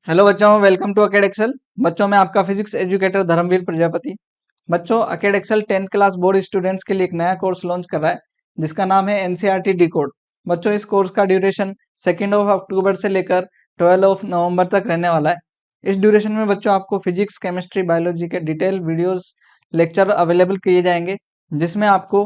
Hello बच्चों, welcome to अकेड Excel. बच्चों, मैं आपका फिजिक्स एजुकेटर धर्मवीर प्रजापति। बच्चों, Acad Excel 10th class board students के लिए एक नया कोर्स लॉन्च कर रहा है जिसका नाम है एनसीईआरटी डी कोड। बच्चों, इस कोर्स का ड्यूरेशन 2 अक्टूबर से लेकर 12 नवंबर तक रहने वाला है। इस ड्यूरेशन में बच्चों आपको फिजिक्स, केमिस्ट्री, बायोलॉजी के डिटेल वीडियोस लेक्चर अवेलेबल किए जाएंगे, जिसमें आपको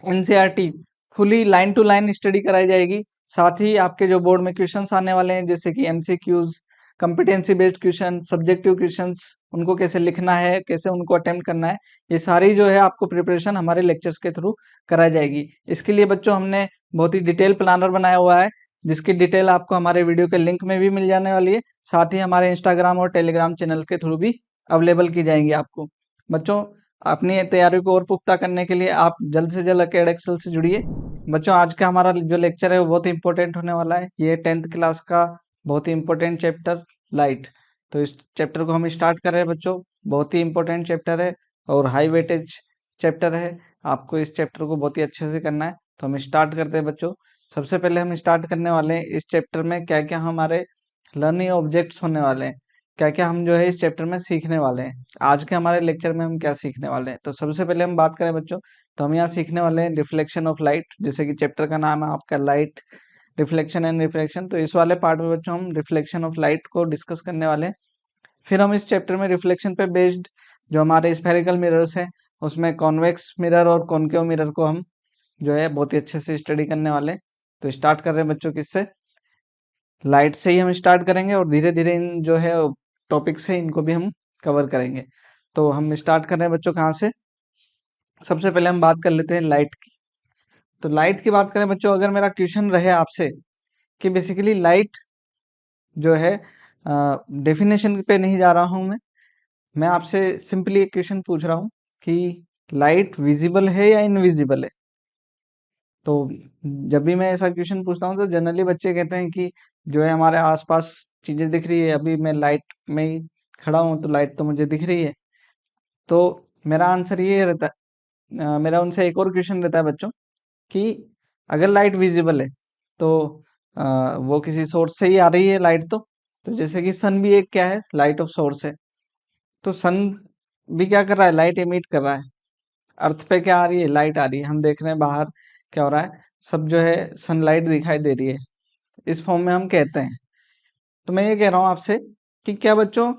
NCERT fully line to line study कराई जाएगी। साथ ही आपके जो बोर्ड में क्वेश्चंस आने वाले हैं, जैसे कि MCQs, competency based question, subjective questions, उनको कैसे लिखना है, कैसे उनको अटेम्प्ट करना है, ये सारी जो है आपको प्रिपरेशन हमारे लेक्चर्स के थ्रू कराई जाएगी। इसके लिए बच्चों हमने बहुत ही डिटेल प्लानर बनाया हुआ है, जिसकी डिटेल आपको हमारे वीडियो के लिंक में भी मिल जाने वाली है। साथ ही हमारे इंस्टाग्राम और टेलीग्राम चैनल के थ्रू भी अवेलेबल की जाएंगी आपको। बच्चों, अपनी तैयारी को और पुख्ता करने के लिए आप जल्द से जल्द अकेड एक्सेल से जुड़िए। बच्चों, आज का हमारा जो लेक्चर है वो बहुत ही इंपॉर्टेंट होने वाला है। ये 10th क्लास का बहुत ही इंपॉर्टेंट चैप्टर लाइट। तो इस चैप्टर को हम स्टार्ट कर रहे हैं बच्चों। बहुत ही इंपॉर्टेंट चैप्टर है और हाई वेटेज चैप्टर है। आपको इस चैप्टर को बहुत ही अच्छे से करना है। तो हम स्टार्ट करते हैं बच्चों। सबसे पहले हम स्टार्ट करने वाले हैं इस चैप्टर में क्या क्या हमारे लर्निंग ऑब्जेक्ट्स होने वाले हैं, क्या क्या हम जो है इस चैप्टर में सीखने वाले हैं। आज के हमारे लेक्चर में हम क्या सीखने वाले हैं, तो सबसे पहले हम बात करें बच्चों, तो हम यहाँ सीखने वाले हैं रिफ्लेक्शन ऑफ लाइट। जैसे कि चैप्टर का नाम है आपका लाइट, रिफ्लेक्शन एंड रिफ्रैक्शन। तो इस वाले पार्ट में बच्चों हम रिफ्लेक्शन ऑफ लाइट को डिस्कस करने वाले हैं। फिर हम इस चैप्टर में रिफ्लेक्शन पे बेस्ड जो हमारे स्फेरिकल मिरर्स हैं, उसमें कॉन्वेक्स मिरर और कॉनकेव मिरर को हम जो है बहुत ही अच्छे से स्टडी करने वाले हैं। तो स्टार्ट कर रहे हैं बच्चों किससे, लाइट से ही हम स्टार्ट करेंगे और धीरे धीरे इन जो है टॉपिक्स है इनको भी हम कवर करेंगे। तो हम स्टार्ट कर रहे हैं बच्चों कहाँ से, सबसे पहले हम बात कर लेते हैं लाइट की। तो लाइट की बात करें बच्चों, अगर मेरा क्वेश्चन रहे आपसे कि बेसिकली लाइट जो है, डेफिनेशन पे नहीं जा रहा हूं मैं आपसे सिंपली एक क्वेश्चन पूछ रहा हूँ कि लाइट विजिबल है या इनविजिबल है। तो जब भी मैं ऐसा क्वेश्चन पूछता हूँ तो जनरली बच्चे कहते हैं कि जो है हमारे आसपास चीजें दिख रही है, अभी मैं लाइट में ही खड़ा हूँ तो लाइट तो मुझे दिख रही है। तो मेरा आंसर ये रहता है, मेरा उनसे एक और क्वेश्चन रहता है बच्चों कि अगर लाइट विजिबल है तो वो किसी सोर्स से ही आ रही है लाइट। तो जैसे कि सन भी एक क्या है, लाइट ऑफ सोर्स है। तो सन भी क्या कर रहा है, लाइट एमिट कर रहा है। अर्थ पे क्या आ रही है, लाइट आ रही है। हम देख रहे हैं बाहर क्या हो रहा है, सब जो है सनलाइट दिखाई दे रही है। इस फॉर्म में हम कहते हैं। तो मैं ये कह रहा हूँ आपसे कि क्या बच्चों,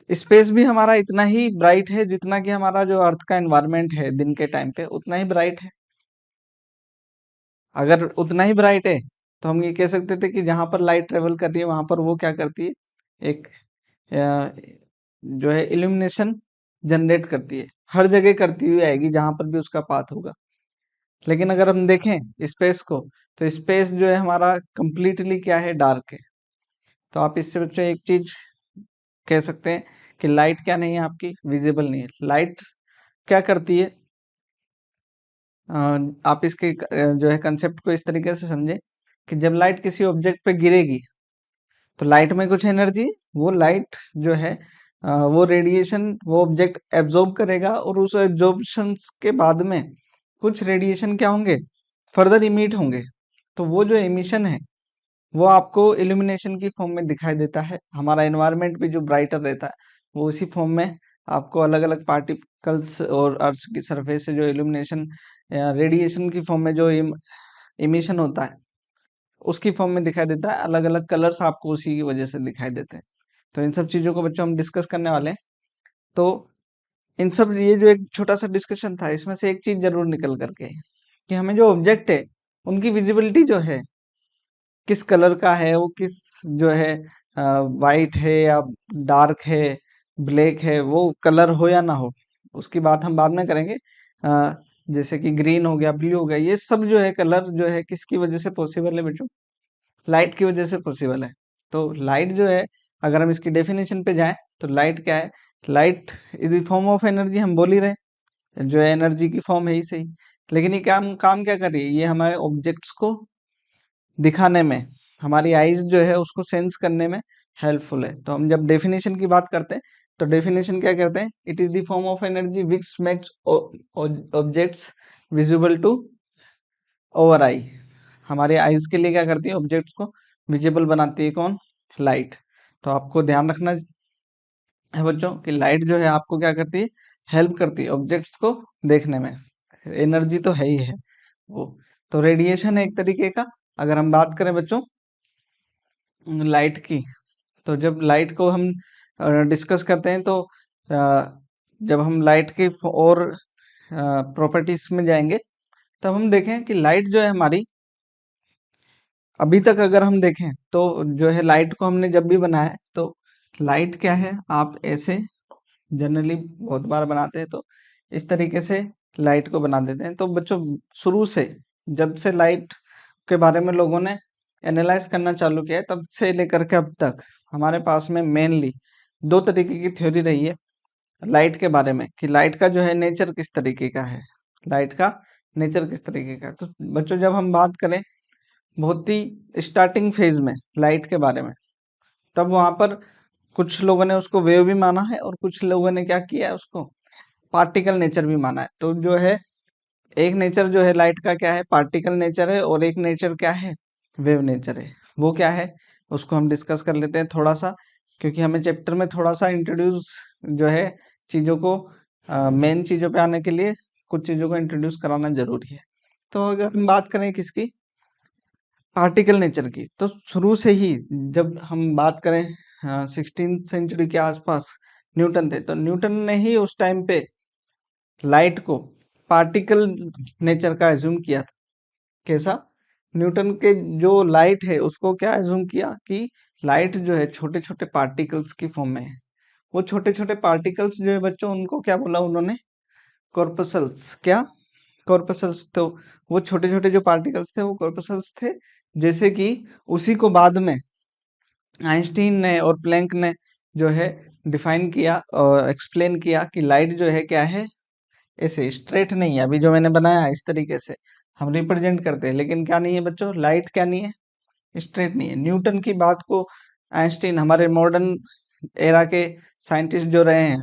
स्पेस भी हमारा इतना ही ब्राइट है जितना कि हमारा जो अर्थ का एनवायरनमेंट है दिन के टाइम पे उतना ही ब्राइट है। अगर उतना ही ब्राइट है तो हम ये कह सकते थे कि जहां पर लाइट ट्रेवल कर रही है वहां पर वो क्या करती है, एक जो है इल्यूमिनेशन जनरेट करती है। हर जगह करती हुई आएगी जहां पर भी उसका पाथ होगा। लेकिन अगर हम देखें स्पेस को, तो स्पेस जो है हमारा कंप्लीटली क्या है, डार्क है। तो आप इससे बच्चों एक चीज कह सकते हैं कि लाइट क्या नहीं है, आपकी विजिबल नहीं है। लाइट क्या करती है, अ, आप इसके जो है कंसेप्ट को इस तरीके से समझे कि जब लाइट किसी ऑब्जेक्ट पे गिरेगी तो लाइट में कुछ एनर्जी, वो लाइट जो है वो रेडिएशन वो ऑब्जेक्ट एब्जॉर्ब करेगा और उस एब्जॉर्प्शन के बाद में कुछ रेडिएशन क्या होंगे, फर्दर इमिट होंगे। तो वो जो एमिशन है वो आपको इल्यूमिनेशन की फॉर्म में दिखाई देता है। हमारा एनवायरनमेंट भी जो ब्राइटर रहता है वो उसी फॉर्म में आपको अलग अलग पार्टिकल्स और अर्थ की सरफेस से जो इल्यूमिनेशन रेडिएशन की फॉर्म में जो इमिशन होता है उसकी फॉर्म में दिखाई देता है। अलग अलग कलर्स आपको उसी की वजह से दिखाई देते हैं। तो इन सब चीजों को बच्चों हम डिस्कस करने वाले हैं। तो इन सब, ये जो एक छोटा सा डिस्कशन था, इसमें से एक चीज जरूर निकल करके है कि हमें जो ऑब्जेक्ट है उनकी विजिबिलिटी जो है किस कलर का है, वो किस जो है वाइट है या डार्क है, ब्लैक है, वो कलर हो या ना हो उसकी बात हम बाद में करेंगे। अ, जैसे कि ग्रीन हो गया, ब्लू हो गया, ये सब जो है कलर जो है किसकी वजह से पॉसिबल है बेटो, लाइट की वजह से पॉसिबल है। तो लाइट जो है, अगर हम इसकी डेफिनेशन पे जाएं तो लाइट क्या है, light is the form of energy. हम बोल ही रहे जो है एनर्जी की फॉर्म है ही सही। लेकिन ये काम काम क्या कर रही है, ये हमारे ऑब्जेक्ट्स को दिखाने में, हमारी आईज जो है उसको सेंस करने में हेल्पफुल है। तो हम जब डेफिनेशन की बात करते हैं तो डेफिनेशन क्या करते हैं, it is the form of energy which makes objects visible to our eye. हमारे आईज के लिए क्या करती है, ऑब्जेक्ट्स को विजिबल बनाती है कौन, लाइट। तो आपको ध्यान रखना है बच्चों कि लाइट जो है आपको क्या करती है, हेल्प करती है ऑब्जेक्ट्स को देखने में। एनर्जी तो है ही है वो। तो रेडिएशन है एक तरीके का। अगर हम बात करें बच्चों लाइट की, तो जब लाइट को हम डिस्कस करते हैं तो जब हम लाइट की और प्रॉपर्टीज में जाएंगे तब हम देखें कि लाइट जो है हमारी, अभी तक अगर हम देखें तो जो है लाइट को हमने जब भी बनाया तो लाइट क्या है, आप ऐसे जनरली बहुत बार बनाते हैं तो इस तरीके से लाइट को बना देते हैं। तो बच्चों शुरू से जब से लाइट के बारे में लोगों ने एनालाइज करना चालू किया है तब से लेकर के अब तक हमारे पास में मेनली दो तरीके की थ्योरी रही है लाइट के बारे में, कि लाइट का जो है नेचर किस तरीके का है, लाइट का नेचर किस तरीके का। तो बच्चों जब हम बात करें बहुत ही स्टार्टिंग फेज में लाइट के बारे में, तब वहां पर कुछ लोगों ने उसको वेव भी माना है और कुछ लोगों ने क्या किया है, उसको पार्टिकल नेचर भी माना है। तो जो है एक नेचर जो है लाइट का क्या है, पार्टिकल नेचर है, और एक नेचर क्या है, वेव नेचर है। वो क्या है उसको हम डिस्कस कर लेते हैं थोड़ा सा, क्योंकि हमें चैप्टर में थोड़ा सा इंट्रोड्यूस जो है चीज़ों को मेन चीज़ों पे आने के लिए कुछ चीज़ों को इंट्रोड्यूस कराना जरूरी है। तो अगर हम बात करें किसकी, पार्टिकल नेचर की, तो शुरू से ही जब हम बात करें 16th सेंचुरी के आसपास न्यूटन थे, तो न्यूटन ने ही उस टाइम पे लाइट को पार्टिकल नेचर का एज्यूम किया था। कैसा, न्यूटन के जो लाइट है उसको क्या एज्यूम किया कि लाइट जो है छोटे छोटे पार्टिकल्स की फॉर्म में है। वो छोटे छोटे पार्टिकल्स जो है बच्चों उनको क्या बोला उन्होंने, कॉर्पसल्स। क्या, कॉर्पसल्स। तो वो छोटे छोटे जो पार्टिकल्स थे वो कॉर्पसल्स थे। जैसे कि उसी को बाद में आइंस्टीन ने और प्लैंक ने जो है डिफाइन किया और एक्सप्लेन किया कि लाइट जो है क्या है, ऐसे स्ट्रेट नहीं है। अभी जो मैंने बनाया इस तरीके से हम रिप्रेजेंट करते हैं, लेकिन क्या नहीं है बच्चों, लाइट क्या नहीं है, स्ट्रेट नहीं है। न्यूटन की बात को आइंस्टीन, हमारे मॉडर्न एरा के साइंटिस्ट जो रहे हैं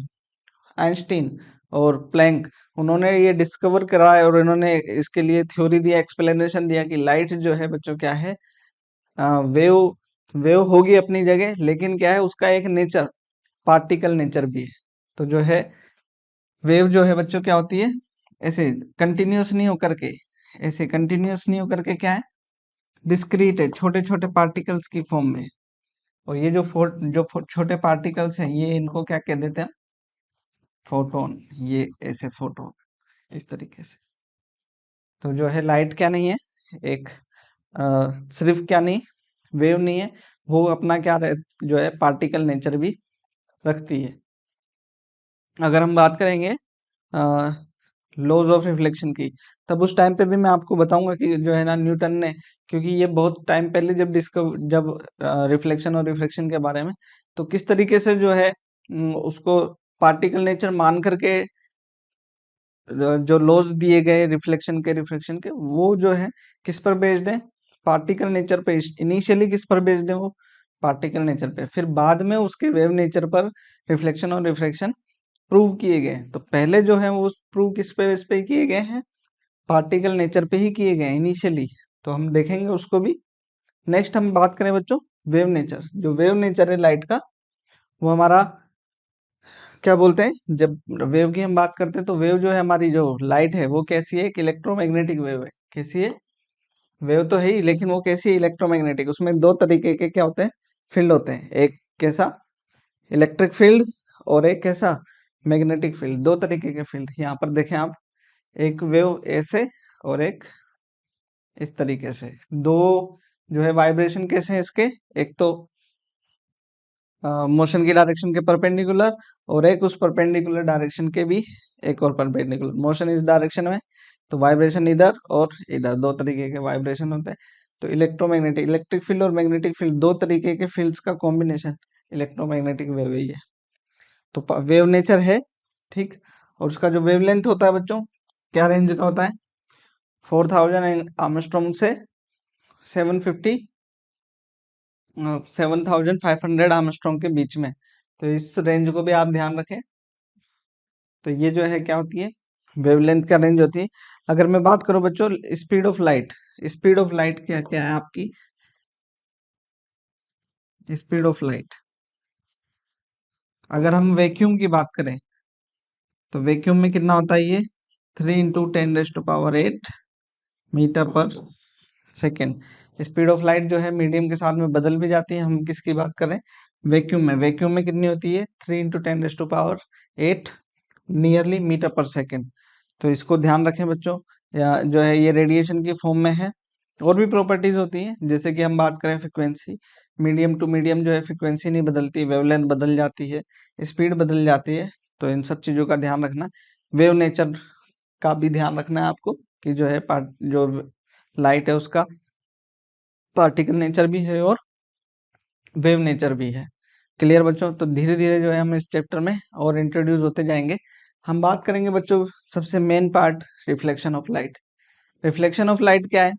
आइंस्टीन और प्लैंक, उन्होंने ये डिस्कवर कराया और उन्होंने इसके लिए थ्योरी दिया, एक्सप्लेनेशन दिया कि लाइट जो है बच्चों क्या है, वेव वेव होगी अपनी जगह, लेकिन क्या है उसका एक नेचर पार्टिकल नेचर भी है। तो जो है वेव जो है बच्चों क्या होती है, ऐसे कंटिन्यूअस नहीं होकर के, ऐसे कंटिन्यूअस नहीं होकर के क्या है, डिस्क्रीट है, छोटे छोटे पार्टिकल्स की फॉर्म में। और ये छोटे पार्टिकल्स हैं ये इनको क्या कह देते हैं, फोटोन। ये ऐसे फोटोन इस तरीके से। तो जो है लाइट क्या नहीं है, एक सिर्फ क्या नहीं, वेव नहीं है, वो अपना क्या जो है पार्टिकल नेचर भी रखती है। अगर हम बात करेंगे लॉज ऑफ रिफ्लेक्शन की, तब उस टाइम पे भी मैं आपको बताऊंगा कि जो है ना न्यूटन ने, क्योंकि ये बहुत टाइम पहले जब रिफ्लेक्शन और रिफ्रैक्शन के बारे में, तो किस तरीके से जो है उसको पार्टिकल नेचर मान करके जो लॉज दिए गए रिफ्लेक्शन के रिफ्रैक्शन के, वो जो है किस पर बेस्ड है, पार्टिकल नेचर पे। इनिशियली किस पर बेस्ड है वो, पार्टिकल नेचर पे, फिर बाद में उसके वेव नेचर पर रिफ्लेक्शन और रिफ्रैक्शन प्रूव किए गए। तो पहले जो है वो प्रूव किस पे बेस पे किए गए हैं, पार्टिकल नेचर पे ही किए गए इनिशियली। तो हम देखेंगे उसको भी। नेक्स्ट हम बात करें बच्चों वेव नेचर। जो वेव नेचर है लाइट का, वो हमारा क्या बोलते हैं, जब वेव की हम बात करते हैं तो वेव जो है हमारी, जो लाइट है वो कैसी है, एक इलेक्ट्रोमैग्नेटिक वेव है। कैसी है, वेव तो है ही, लेकिन वो कैसी है, इलेक्ट्रोमैग्नेटिक। उसमें दो तरीके के क्या होते हैं, फील्ड होते हैं। एक कैसा, इलेक्ट्रिक फील्ड, और एक कैसा, मैग्नेटिक फील्ड। दो तरीके के फील्ड यहाँ पर देखें आप, एक वेव ऐसे और एक इस तरीके से। दो जो है वाइब्रेशन कैसे हैं इसके, एक तो मोशन की डायरेक्शन के परपेंडिकुलर, और एक उस परपेंडिकुलर डायरेक्शन के भी एक और परपेंडिकुलर। मोशन इस डायरेक्शन में, तो वाइब्रेशन इधर और इधर, दो तरीके के वाइब्रेशन होते हैं। तो इलेक्ट्रोमैग्नेटिक, इलेक्ट्रिक फील्ड और मैग्नेटिक फील्ड, दो तरीके के फील्ड्स का कॉम्बिनेशन इलेक्ट्रोमैग्नेटिक वेव ही है। तो वेव नेचर है, ठीक। और उसका जो वेवलेंथ होता है बच्चों, क्या रेंज का होता है, 4000 आर्मस्ट्रॉन्ग से 750 7500 आर्मस्ट्रॉन्ग के बीच में। तो इस रेंज को भी आप ध्यान रखें। तो ये जो है क्या होती है, वेवलेंथ का रेंज होती है। अगर मैं बात करूं बच्चों speed of light, speed of light क्या क्या है आपकी, स्पीड ऑफ लाइट अगर हम वैक्यूम की बात करें तो वैक्यूम में कितना होता है ये 3 × 10⁸ मीटर पर सेकेंड। स्पीड ऑफ लाइट जो है मीडियम के साथ में बदल भी जाती है। हम किसकी बात करें? वैक्यूम में कितनी होती है 3 × 10⁸ नियरली मीटर पर सेकेंड। तो इसको ध्यान रखें बच्चों, या जो है ये रेडिएशन की फॉर्म में है। और भी प्रॉपर्टीज होती हैं, जैसे कि हम बात करें फ्रिक्वेंसी, मीडियम टू मीडियम जो है फ्रिक्वेंसी नहीं बदलती, वेवलेंथ बदल जाती है, स्पीड बदल जाती है। तो इन सब चीज़ों का ध्यान रखना। वेव नेचर का भी ध्यान रखना है आपको, कि जो है जो लाइट है उसका पार्टिकल नेचर भी है और वेव नेचर भी है। क्लियर बच्चों? तो धीरे धीरे जो है हम इस चैप्टर में और इंट्रोड्यूस होते जाएंगे। हम बात करेंगे बच्चों सबसे main part, reflection of light. Reflection of light क्या है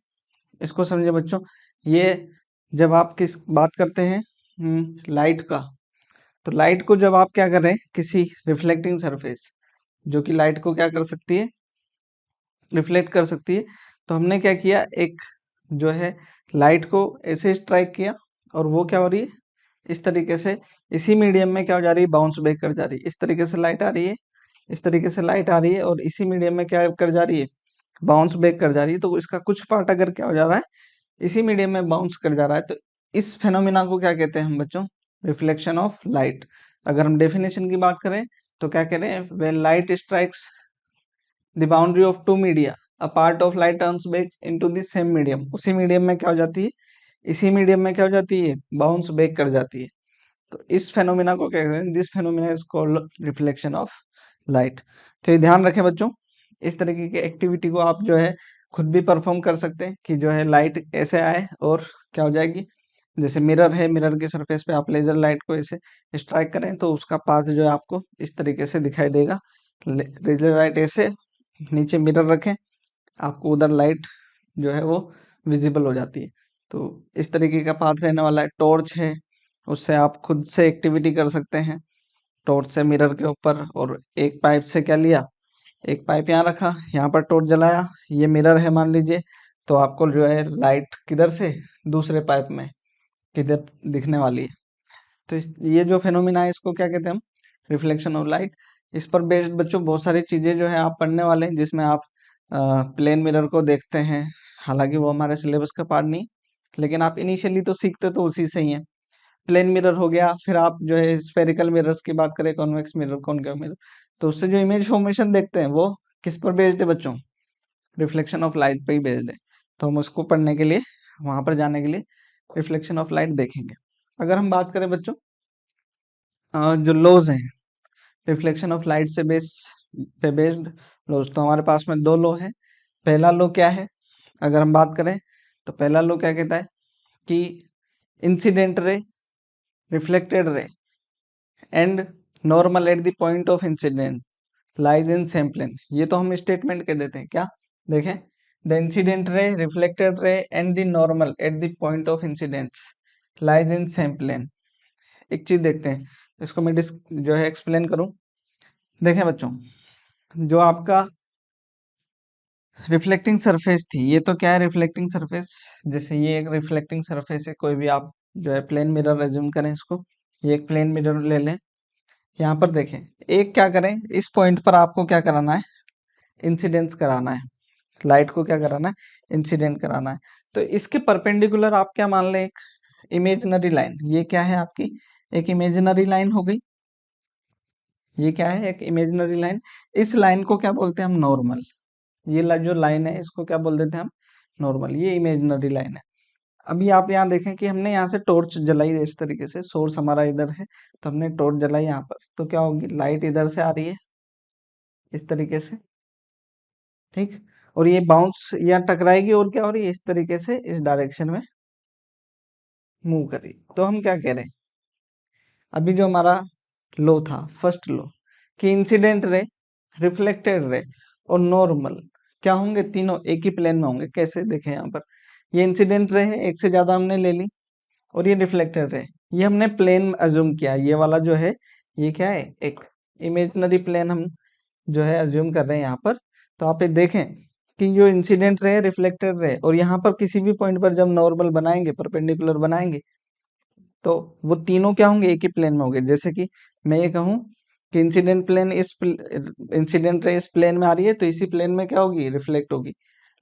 इसको समझे बच्चों। ये जब आप किस बात करते हैं लाइट का, तो लाइट को जब आप क्या कर रहे हैं, किसी रिफ्लेक्टिंग सरफेस जो कि लाइट को क्या कर सकती है, रिफ्लेक्ट कर सकती है, तो हमने क्या किया, एक जो है लाइट को ऐसे स्ट्राइक किया और वो क्या हो रही है इस तरीके से, इसी मीडियम में क्या हो जा रही है, बाउंस बैक कर जा रही है। इस तरीके से लाइट आ रही है, इस तरीके से लाइट आ रही है और इसी मीडियम में क्या कर जा रही है, बाउंस बैक कर जा रही है। तो इसका कुछ पार्ट अगर क्या हो जा रहा है, इसी मीडियम में बाउंस कर जा रहा है, तो इस फेनोमिना को क्या कहते हैं हम बच्चों, रिफ्लेक्शन ऑफ लाइट। अगर हम डेफिनेशन की बात करें तो क्या कह रहे हैं, when light strikes the boundary of two media a part of light turns back into the same medium. उसी मीडियम में क्या हो जाती है, इसी मीडियम में क्या हो जाती है, बाउंस बैक कर जाती है। तो इस फेनोमिना को क्या कहते हैं, this phenomena is called reflection of light. तो ये ध्यान रखें बच्चों, इस तरीके की एक्टिविटी को आप जो है खुद भी परफॉर्म कर सकते हैं, कि जो है लाइट ऐसे आए और क्या हो जाएगी, जैसे मिरर है, मिरर के सरफेस पे आप लेजर लाइट को ऐसे स्ट्राइक करें तो उसका पाथ जो है आपको इस तरीके से दिखाई देगा। लेजर लाइट ऐसे नीचे मिरर रखें, आपको उधर लाइट जो है वो विजिबल हो जाती है। तो इस तरीके का पाथ रहने वाला है। टॉर्च है, उससे आप खुद से एक्टिविटी कर सकते हैं, टॉर्च से मिरर के ऊपर, और एक पाइप से क्या लिया, एक पाइप यहाँ रखा, यहाँ पर टॉर्च जलाया, ये मिरर है मान लीजिए, तो आपको जो है लाइट किधर से, दूसरे पाइप में किधर दिखने वाली है। तो ये जो फेनोमिना है इसको क्या कहते हैं हम, रिफ्लेक्शन ऑफ लाइट। इस पर बेस्ड बच्चों बहुत सारी चीजें जो है आप पढ़ने वाले हैं, जिसमें आप प्लेन मिरर को देखते हैं। हालांकि वो हमारे सिलेबस का पार्ट नहीं, लेकिन आप इनिशियली तो सीखते तो उसी से ही है। प्लेन मिरर हो गया, फिर आप जो है स्फेरिकल मिरर्स की बात करें, कॉन्वेक्स मिरर, कॉनकेव मिरर, तो उससे जो इमेज फॉर्मेशन देखते हैं वो किस पर बेस्ड है बच्चों, रिफ्लेक्शन ऑफ लाइट पे ही बेस्ड है। तो हम उसको पढ़ने के लिए, वहां पर जाने के लिए रिफ्लेक्शन ऑफ लाइट देखेंगे। अगर हम बात करें बच्चों जो लॉज हैं रिफ्लेक्शन ऑफ लाइट से पे बेस्ड लॉज, तो हमारे पास में दो लॉ है। पहला लॉ क्या है, अगर हम बात करें तो पहला लॉ क्या कहता है कि incident ray, reflected ray and normal at the point of incident lies in same plane. ये तो हम स्टेटमेंट कह देते हैं, क्या देखें, the incident ray, reflected ray and the normal at the point of incidence lies in same plane. एक चीज देखते हैं, इसको मैं जो है एक्सप्लेन करूं। देखें बच्चों, जो आपका रिफ्लेक्टिंग सरफेस थी, ये तो क्या है, रिफ्लेक्टिंग सरफेस, जैसे ये एक रिफ्लेक्टिंग सरफेस है, कोई भी आप जो है प्लेन मिरर एज्यूम करें इसको, ये एक प्लेन मिरर ले लें। यहाँ पर देखें, एक क्या करें, इस पॉइंट पर आपको क्या कराना है, इंसिडेंस कराना है, लाइट को क्या कराना है, इंसिडेंट कराना है। तो इसके परपेंडिकुलर आप क्या मान लें, एक इमेजिनरी लाइन, ये क्या है आपकी, एक इमेजिनरी लाइन हो गई। ये क्या है, एक इमेजिनरी लाइन। इस लाइन को क्या बोलते हैं हम, नॉर्मल। ये जो लाइन है इसको क्या बोल देते हैं हम, नॉर्मल। ये इमेजिनरी लाइन है। अभी आप यहाँ देखें कि हमने यहाँ से टॉर्च जलाई है, इस तरीके से सोर्स हमारा इधर है, तो हमने टॉर्च जलाई यहाँ पर, तो क्या होगी, लाइट इधर से आ रही है इस तरीके से, ठीक, और ये बाउंस यहाँ टकराएगी और क्या हो रही है, इस तरीके से इस डायरेक्शन में मूव कर रही है। तो हम क्या कह रहे हैं, अभी जो हमारा लो था, फर्स्ट लो, कि इंसिडेंट रे, रिफ्लेक्टेड रे और नॉर्मल क्या होंगे, तीनों एक ही प्लेन में होंगे। कैसे, देखें यहाँ पर, ये इंसिडेंट रे है, एक से ज्यादा हमने ले ली, और ये रिफ्लेक्टेड रे, ये हमने प्लेन अज्यूम किया। ये वाला जो है ये क्या है, एक इमेजिनरी प्लेन हम जो है अज्यूम कर रहे हैं यहाँ पर। तो आप ये देखें कि जो इंसिडेंट रे, रिफ्लेक्टेड रे, और यहाँ पर किसी भी पॉइंट पर जब नॉर्मल बनाएंगे, परपेंडिकुलर बनाएंगे, तो वो तीनों क्या होंगे, एक ही प्लेन में होंगे। जैसे कि मैं ये कहूँ कि इंसिडेंट रे इस प्लेन में आ रही है, तो इसी प्लेन में क्या होगी, रिफ्लेक्ट होगी।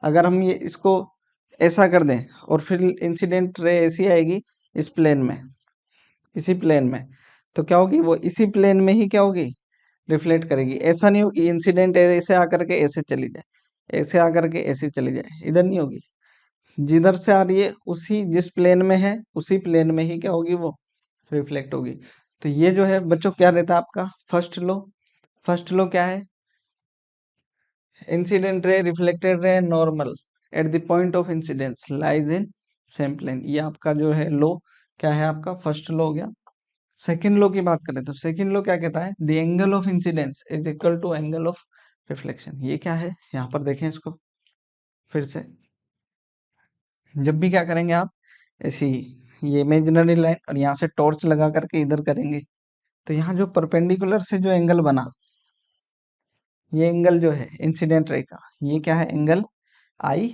अगर हम ये इसको ऐसा कर दें और फिर इंसिडेंट रे ऐसी आएगी इस प्लेन में, इसी प्लेन में, तो क्या होगी, वो इसी प्लेन में ही क्या होगी, रिफ्लेक्ट करेगी। ऐसा नहीं होगी इंसिडेंट ऐसे आकर के ऐसे चली जाए, ऐसे आकर के ऐसे चली जाए, इधर नहीं होगी। जिधर से आ रही है उसी जिस प्लेन में है उसी प्लेन में ही क्या होगी, वो रिफ्लेक्ट होगी। तो ये जो है बच्चों क्या रहता है आपका फर्स्ट लॉ। फर्स्ट लॉ क्या है, incident ray reflected ray normal at the point of incidence lies in same plane. ये आपका जो है लॉ क्या है, आपका फर्स्ट लॉ हो गया। सेकंड लॉ की बात करें तो सेकंड लॉ क्या कहता है, the angle of incidence is equal to angle of reflection. ये क्या है, यहाँ पर देखें इसको फिर से। जब भी क्या करेंगे आप, ऐसी ये इमेजिनरी लाइन और यहाँ से टॉर्च लगा करके इधर करेंगे, तो यहाँ जो परपेंडिकुलर से जो एंगल बना, ये एंगल जो है इंसिडेंट रे का, ये क्या है, एंगल आई।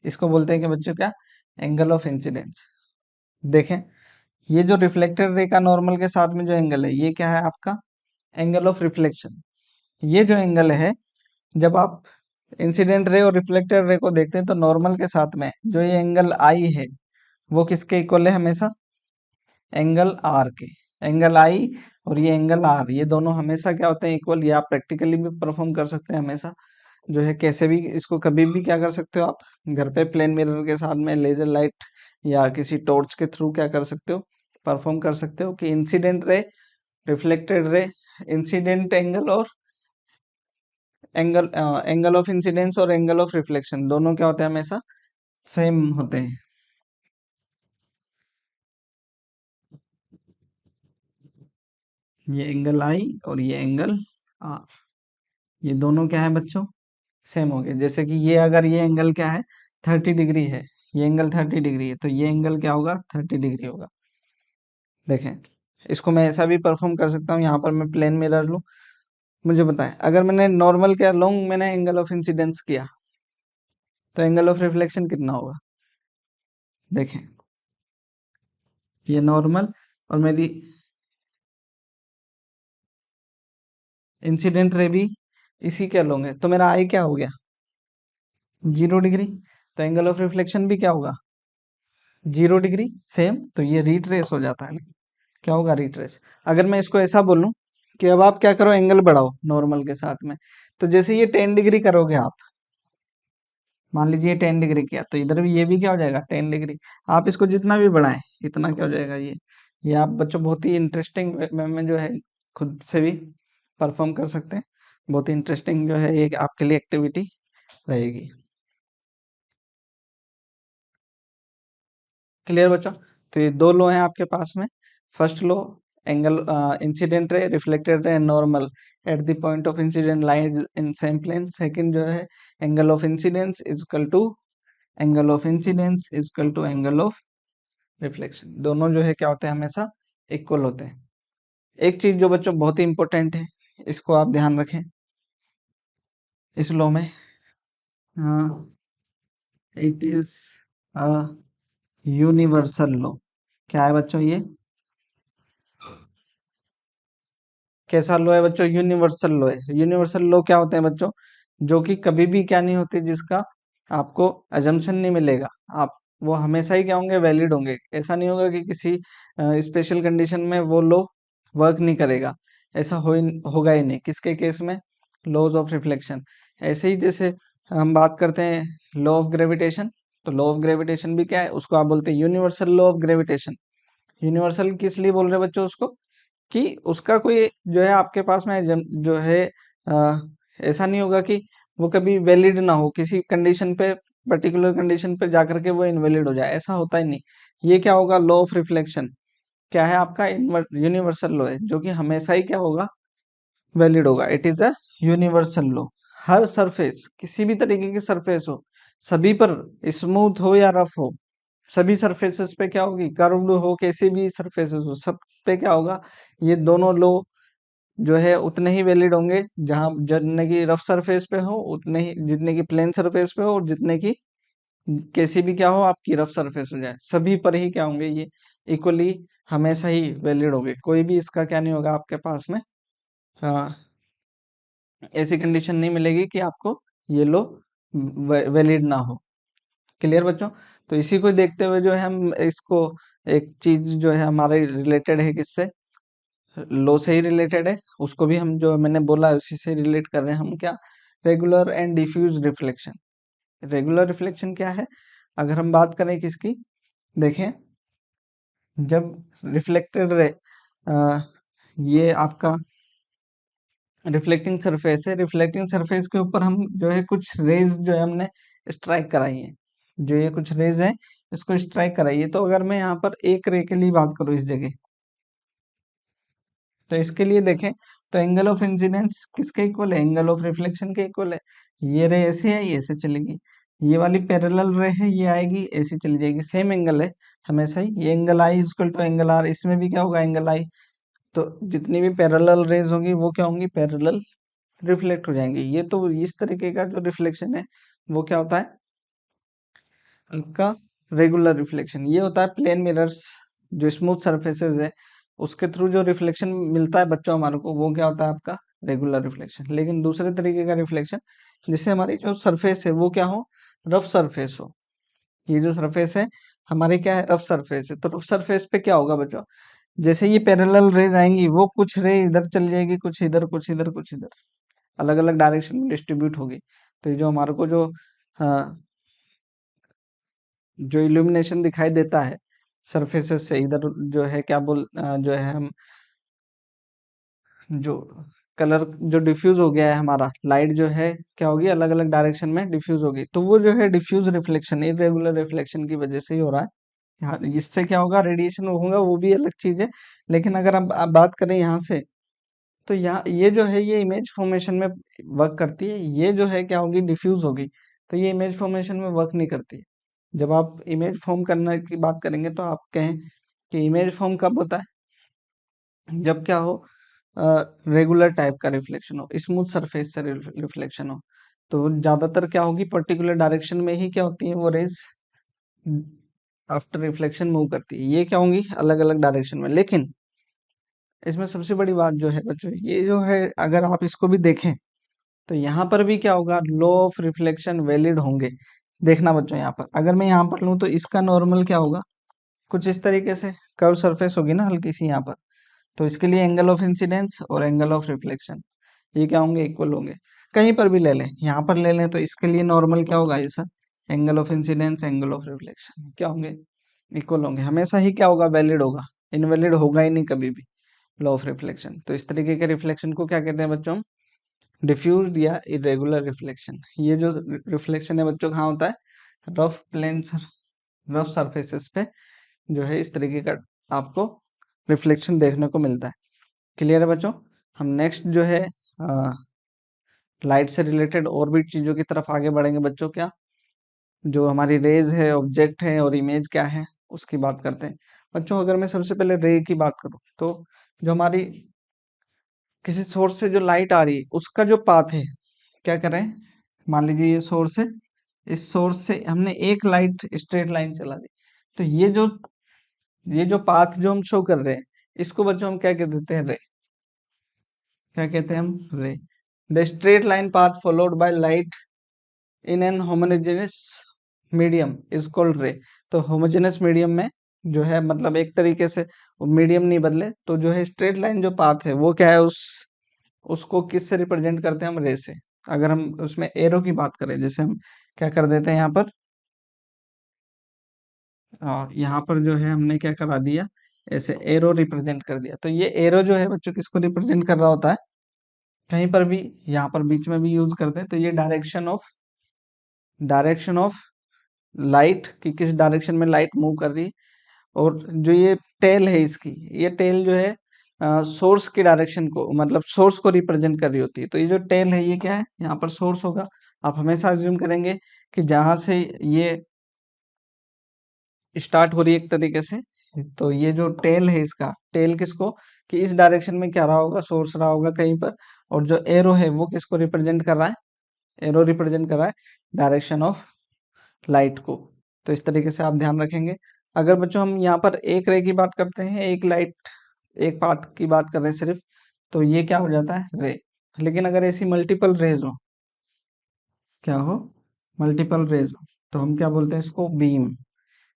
इसको बोलते हैं कि बच्चों क्या, एंगल ऑफ इंसिडेंस। देखें, ये जो रिफ्लेक्टेड रे का नॉर्मल के साथ में जो एंगल है, ये क्या है आपका, एंगल ऑफ रिफ्लेक्शन। ये जो एंगल है, जब आप इंसिडेंट रे और रिफ्लेक्टेड रे को देखते हैं तो नॉर्मल के साथ में जो ये एंगल आई है, वो किसके इक्वल है, हमेशा एंगल आर के। एंगल आई और ये एंगल आर, ये दोनों हमेशा क्या होते हैं, इक्वल। ये आप प्रैक्टिकली भी परफॉर्म कर सकते हैं हमेशा, जो है कैसे भी इसको कभी भी क्या कर सकते हो आप, घर पे प्लेन मिरर के साथ में लेजर लाइट या किसी टॉर्च के थ्रू क्या कर सकते हो, परफॉर्म कर सकते हो कि इंसिडेंट रे, रिफ्लेक्टेड रे, इंसिडेंट एंगल और एंगल ऑफ इंसिडेंस और एंगल ऑफ रिफ्लेक्शन दोनों क्या होते हैं, हमेशा सेम होते हैं। ये एंगल आई और ये एंगल आर, ये दोनों क्या है बच्चों, सेम हो गए। जैसे कि ये अगर ये एंगल क्या है, 30 डिग्री है, ये एंगल 30 डिग्री है, तो ये एंगल क्या होगा, 30 डिग्री होगा। देखें, इसको मैं ऐसा भी परफॉर्म कर सकता हूँ, यहाँ पर मैं प्लेन मिरर लूँ, मुझे बताएं अगर मैंने नॉर्मल क्या लूँ, मैंने एंगल ऑफ इंसिडेंस किया, तो एंगल ऑफ रिफ्लेक्शन कितना होगा। देखें, ये नॉर्मल और मेरी इंसिडेंट रे भी इसी क्या लूंगे, तो मेरा आई क्या हो गया, 0 डिग्री। तो एंगल ऑफ रिफ्लेक्शन भी क्या होगा, 0 डिग्री सेम। तो ये रिट्रेस हो जाता है ना, क्या होगा, रिट्रेस। अगर मैं इसको ऐसा बोलूं कि अब आप क्या करो, एंगल बढ़ाओ नॉर्मल के साथ में, तो जैसे ये 10 डिग्री करोगे आप, मान लीजिए 10 डिग्री किया, तो इधर भी ये भी क्या हो जाएगा, 10 डिग्री। आप इसको जितना भी बढ़ाएं, इतना क्या हो जाएगा, ये आप बच्चों बहुत ही इंटरेस्टिंग में जो है खुद से भी परफॉर्म कर सकते हैं। बहुत ही इंटरेस्टिंग जो है ये आपके लिए एक्टिविटी रहेगी। क्लियर बच्चों, तो ये दो लो हैं आपके पास में। First law, angle incident ray, reflected ray, normal at the point of incident line in same plane. Second जो है angle of incidence is equal to angle of incidence is equal to angle of reflection. दोनों जो है क्या होते हैं, हमेशा equal होते हैं। एक चीज जो बच्चों बहुत ही इंपॉर्टेंट है, इसको आप ध्यान रखें इस लो में, इट इज अ यूनिवर्सल लो। क्या है बच्चों ये, कैसा लो है बच्चों, यूनिवर्सल लो है। यूनिवर्सल लो क्या होते हैं बच्चों, जो कि कभी भी क्या नहीं होते, जिसका आपको अजम्पशन नहीं मिलेगा। आप वो हमेशा ही क्या होंगे, वैलिड होंगे। ऐसा नहीं होगा कि किसी स्पेशल कंडीशन में वो लो वर्क नहीं करेगा, ऐसा होगा ही नहीं। किसके केस में, लॉज ऑफ रिफ्लेक्शन। ऐसे ही जैसे हम बात करते हैं लॉ ऑफ ग्रेविटेशन, तो लॉ ऑफ ग्रेविटेशन भी क्या है, उसको आप बोलते हैं universal law of gravitation. Universal किस लिए बोल रहे हैं बच्चों उसको, कि उसका कोई जो है आपके पास में जो है अ, ऐसा नहीं होगा कि वो कभी वैलिड ना हो, किसी कंडीशन पे, पर्टिकुलर कंडीशन पे जाकर के वो इनवैलिड हो जाए, ऐसा होता ही नहीं। ये क्या होगा, लॉ ऑफ रिफ्लेक्शन क्या है आपका, यूनिवर्सल लॉ है, जो कि हमेशा ही क्या होगा, वैलिड होगा। It is a universal law. Her surface, किसी भी तरीके की सरफेस हो, सभी पर, स्मूथ हो या रफ हो, सभी सरफेसेस पे क्या होगी, कर्व्ड हो, कैसी भी सरफेसेस हो, सब पे क्या होगा, ये दोनों लो जो है उतने ही वैलिड होंगे। जहां जितने की रफ सरफेस पे हो उतने ही, जितने की प्लेन सरफेस पे हो, और जितने की कैसी भी क्या हो आपकी रफ सरफेस हो जाए, सभी पर ही क्या होंगे, ये इक्वली हमेशा ही वैलिड होगी, कोई भी इसका क्या नहीं होगा आपके पास में, ऐसी कंडीशन नहीं मिलेगी कि आपको ये लो वैलिड ना हो। क्लियर बच्चों? तो इसी को देखते हुए जो है हम इसको, एक चीज जो है हमारे रिलेटेड है किससे, लो से ही रिलेटेड है, उसको भी हम जो मैंने बोला है उसी से रिलेट कर रहे हैं हम। क्या? Regular and diffuse reflection. Regular reflection क्या है? अगर हम बात करें किसकी, देखें, जब रिफ्लेक्टेड रे, ये आपका रिफ्लेक्टिंग सरफेस है, रिफ्लेक्टिंग सरफेस के ऊपर हम जो है कुछ रेज जो है हमने स्ट्राइक कराई है, जो ये कुछ रेज है इसको स्ट्राइक कराई है। तो अगर मैं यहाँ पर एक रे के लिए बात करूँ इस जगह, तो इसके लिए देखें तो एंगल ऑफ इंसिडेंस किसके इक्वल है, एंगल ऑफ रिफ्लेक्शन के इक्वल है। ये रे ऐसे है, ये ऐसे चलेगी, ये वाली पैरेलल रे है, ये आएगी ऐसी चली जाएगी, सेम एंगल है हमेशा ही। ये angle i equal to angle r, इसमें भी क्या होगा, एंगल आई। तो जितनी भी पैरेलल रेज होंगी वो क्या होंगी, पैरेलल रिफ्लेक्ट हो जाएंगे। ये तो इस तरीके का जो रिफ्लेक्शन है वो क्या होता है आपका, रेगुलर रिफ्लेक्शन। ये होता है प्लेन मिरर्स, जो स्मूथ सरफेसेस है उसके थ्रू जो रिफ्लेक्शन मिलता है बच्चों हमारे को, वो क्या होता है आपका, रेगुलर रिफ्लेक्शन। लेकिन दूसरे तरीके का रिफ्लेक्शन, जिससे हमारी जो सरफेस है वो क्या हो, रफ सरफेस हो। ये जो सरफेस है हमारी क्या है, रफ सरफेस है। तो रफ सरफेस पे क्या होगा बच्चों, जैसे ये पैरेलल रेज आएंगी, वो कुछ रे इधर चली जाएगी, कुछ इधर, कुछ इधर, कुछ इधर, अलग अलग डायरेक्शन में डिस्ट्रीब्यूट होगी। तो ये जो हमारे को जो जो इल्यूमिनेशन दिखाई देता है सरफेसेस से, इधर जो है क्या जो है हम, जो कलर जो डिफ्यूज हो गया है हमारा, लाइट जो है क्या होगी, अलग अलग डायरेक्शन में डिफ्यूज होगी। तो वो जो है डिफ्यूज रिफ्लेक्शन, इरेगुलर रिफ्लेक्शन की वजह से ही हो रहा है। हाँ, इससे क्या होगा, रेडिएशन होगा, वो भी अलग चीज है। लेकिन अगर हम आप बात करें यहाँ से, तो यहाँ ये जो है ये इमेज फॉर्मेशन में वर्क करती है, ये जो है क्या होगी, डिफ्यूज होगी। तो ये इमेज फॉर्मेशन में वर्क नहीं करती है। जब आप इमेज फॉर्म करने की बात करेंगे तो आप कहें कि इमेज फॉर्म कब होता है, जब क्या हो, रेगुलर टाइप का रिफ्लेक्शन हो, स्मूथ सरफेस से रिफ्लेक्शन हो। तो ज्यादातर क्या होगी, पर्टिकुलर डायरेक्शन में ही क्या होती है वो रेज, आफ्टर रिफ्लेक्शन मूव करती है। ये क्या होंगी, अलग अलग डायरेक्शन में। लेकिन इसमें सबसे बड़ी बात जो है बच्चों, ये जो है अगर आप इसको भी देखें तो यहाँ पर भी क्या होगा, लॉ ऑफ रिफ्लेक्शन वैलिड होंगे। देखना बच्चों, यहाँ पर अगर मैं यहाँ पर लूँ तो इसका नॉर्मल क्या होगा, कुछ इस तरीके से कर्व सरफेस होगी ना हल्की सी यहाँ पर। तो इसके लिए एंगल ऑफ इंसिडेंस और एंगल ऑफ रिफ्लेक्शन ये क्या होंगे, इक्वल होंगे। कहीं पर भी ले लें, यहाँ पर ले लें तो इसके लिए नॉर्मल क्या होगा, ऐसा angle of incidence angle of reflection क्या होंगे, इक्वल होंगे। हमेशा ही क्या होगा, वैलिड होगा, इनवैलिड होगा ही नहीं कभी भी, लॉ ऑफ रिफ्लेक्शन। तो इस तरीके के रिफ्लेक्शन को क्या कहते हैं बच्चों, डिफ्यूज्ड या इरेगुलर रिफ्लेक्शन। ये जो रिफ्लेक्शन है बच्चों कहाँ होता है, रफ प्लेन, रफ सरफेसेस पे जो है इस तरीके का आपको रिफ्लेक्शन देखने को मिलता है। क्लियर है बच्चों? हम नेक्स्ट जो है लाइट से रिलेटेड और भी चीजों की तरफ आगे बढ़ेंगे बच्चों। क्या, जो हमारी रेज है, ऑब्जेक्ट है और इमेज क्या है उसकी बात करते हैं बच्चों। अगर मैं सबसे पहले रे की बात करूं तो जो हमारी किसी सोर्स से जो लाइट आ रही है उसका जो पाथ है, क्या करें, मान लीजिए ये सोर्स है, इस सोर्स से हमने एक लाइट स्ट्रेट लाइन चला दी, तो ये जो पाथ जो हम शो कर रहे हैं इसको बच्चों हम क्या कह देते हैं, रे। क्या कहते हैं हम, रे। The straight line path followed by light in an homogeneous medium is called रे। तो होमोजेनस मीडियम में जो है, मतलब एक तरीके से मीडियम नहीं बदले तो जो है स्ट्रेट लाइन जो पाथ है वो क्या है, उसको किस से रिप्रेजेंट करते हैं हम, रे से। अगर हम उसमें एरो की बात करें, जैसे हम क्या कर देते हैं यहाँ पर, और यहाँ पर जो है हमने क्या करा दिया, ऐसे एरो रिप्रेजेंट कर दिया। तो ये एरो जो है बच्चों किसको रिप्रेजेंट कर रहा होता है, कहीं पर भी यहाँ पर बीच में भी यूज करते हैं। तो ये डायरेक्शन ऑफ लाइट की, किस डायरेक्शन में लाइट मूव कर रही है। और जो ये टेल है इसकी, ये टेल जो है सोर्स की डायरेक्शन को, मतलब सोर्स को रिप्रेजेंट कर रही होती है। तो ये जो टेल है ये क्या है, यहाँ पर सोर्स होगा। आप हमेशा अज्यूम करेंगे कि जहां से ये स्टार्ट हो रही है एक तरीके से, तो ये जो टेल है इसका, टेल किसको, कि इस डायरेक्शन में क्या रहा होगा, सोर्स रहा होगा कहीं पर। और जो एरो है वो किसको रिप्रेजेंट कर रहा है, एरो रिप्रेजेंट कर रहा है डायरेक्शन ऑफ लाइट को। तो इस तरीके से आप ध्यान रखेंगे। अगर बच्चों हम यहाँ पर एक रे की बात करते हैं, एक लाइट, एक पाथ की बात कर रहे हैं सिर्फ, तो ये क्या हो जाता है, रे। लेकिन अगर ऐसी मल्टीपल रेज हो, क्या हो, मल्टीपल रेज हो, तो हम क्या बोलते हैं इसको, बीम।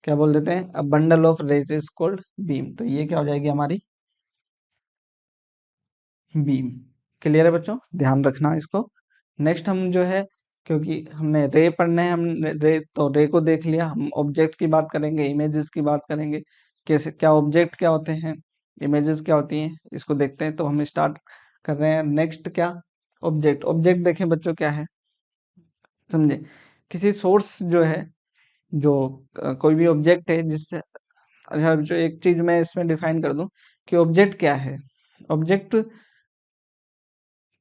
क्या बोल देते हैं, a bundle of rays is called beam. तो ये क्या हो जाएगी हमारी, बीम। क्लियर है बच्चों, ध्यान रखना इसको। नेक्स्ट हम जो है, क्योंकि हमने रे पढ़ने हैं, हमने रे, तो रे को देख लिया, हम ऑब्जेक्ट की बात करेंगे, इमेजेस की बात करेंगे, कैसे, क्या ऑब्जेक्ट क्या होते हैं, इमेजेस क्या होती हैं, इसको देखते हैं। तो हम स्टार्ट कर रहे हैं। नेक्स्ट क्या, ऑब्जेक्ट। ऑब्जेक्ट देखें बच्चों क्या है, समझे, किसी सोर्स जो है, जो कोई भी ऑब्जेक्ट है जिससे, अच्छा जो एक चीज मैं इसमें डिफाइन कर दूं कि ऑब्जेक्ट क्या है। ऑब्जेक्ट,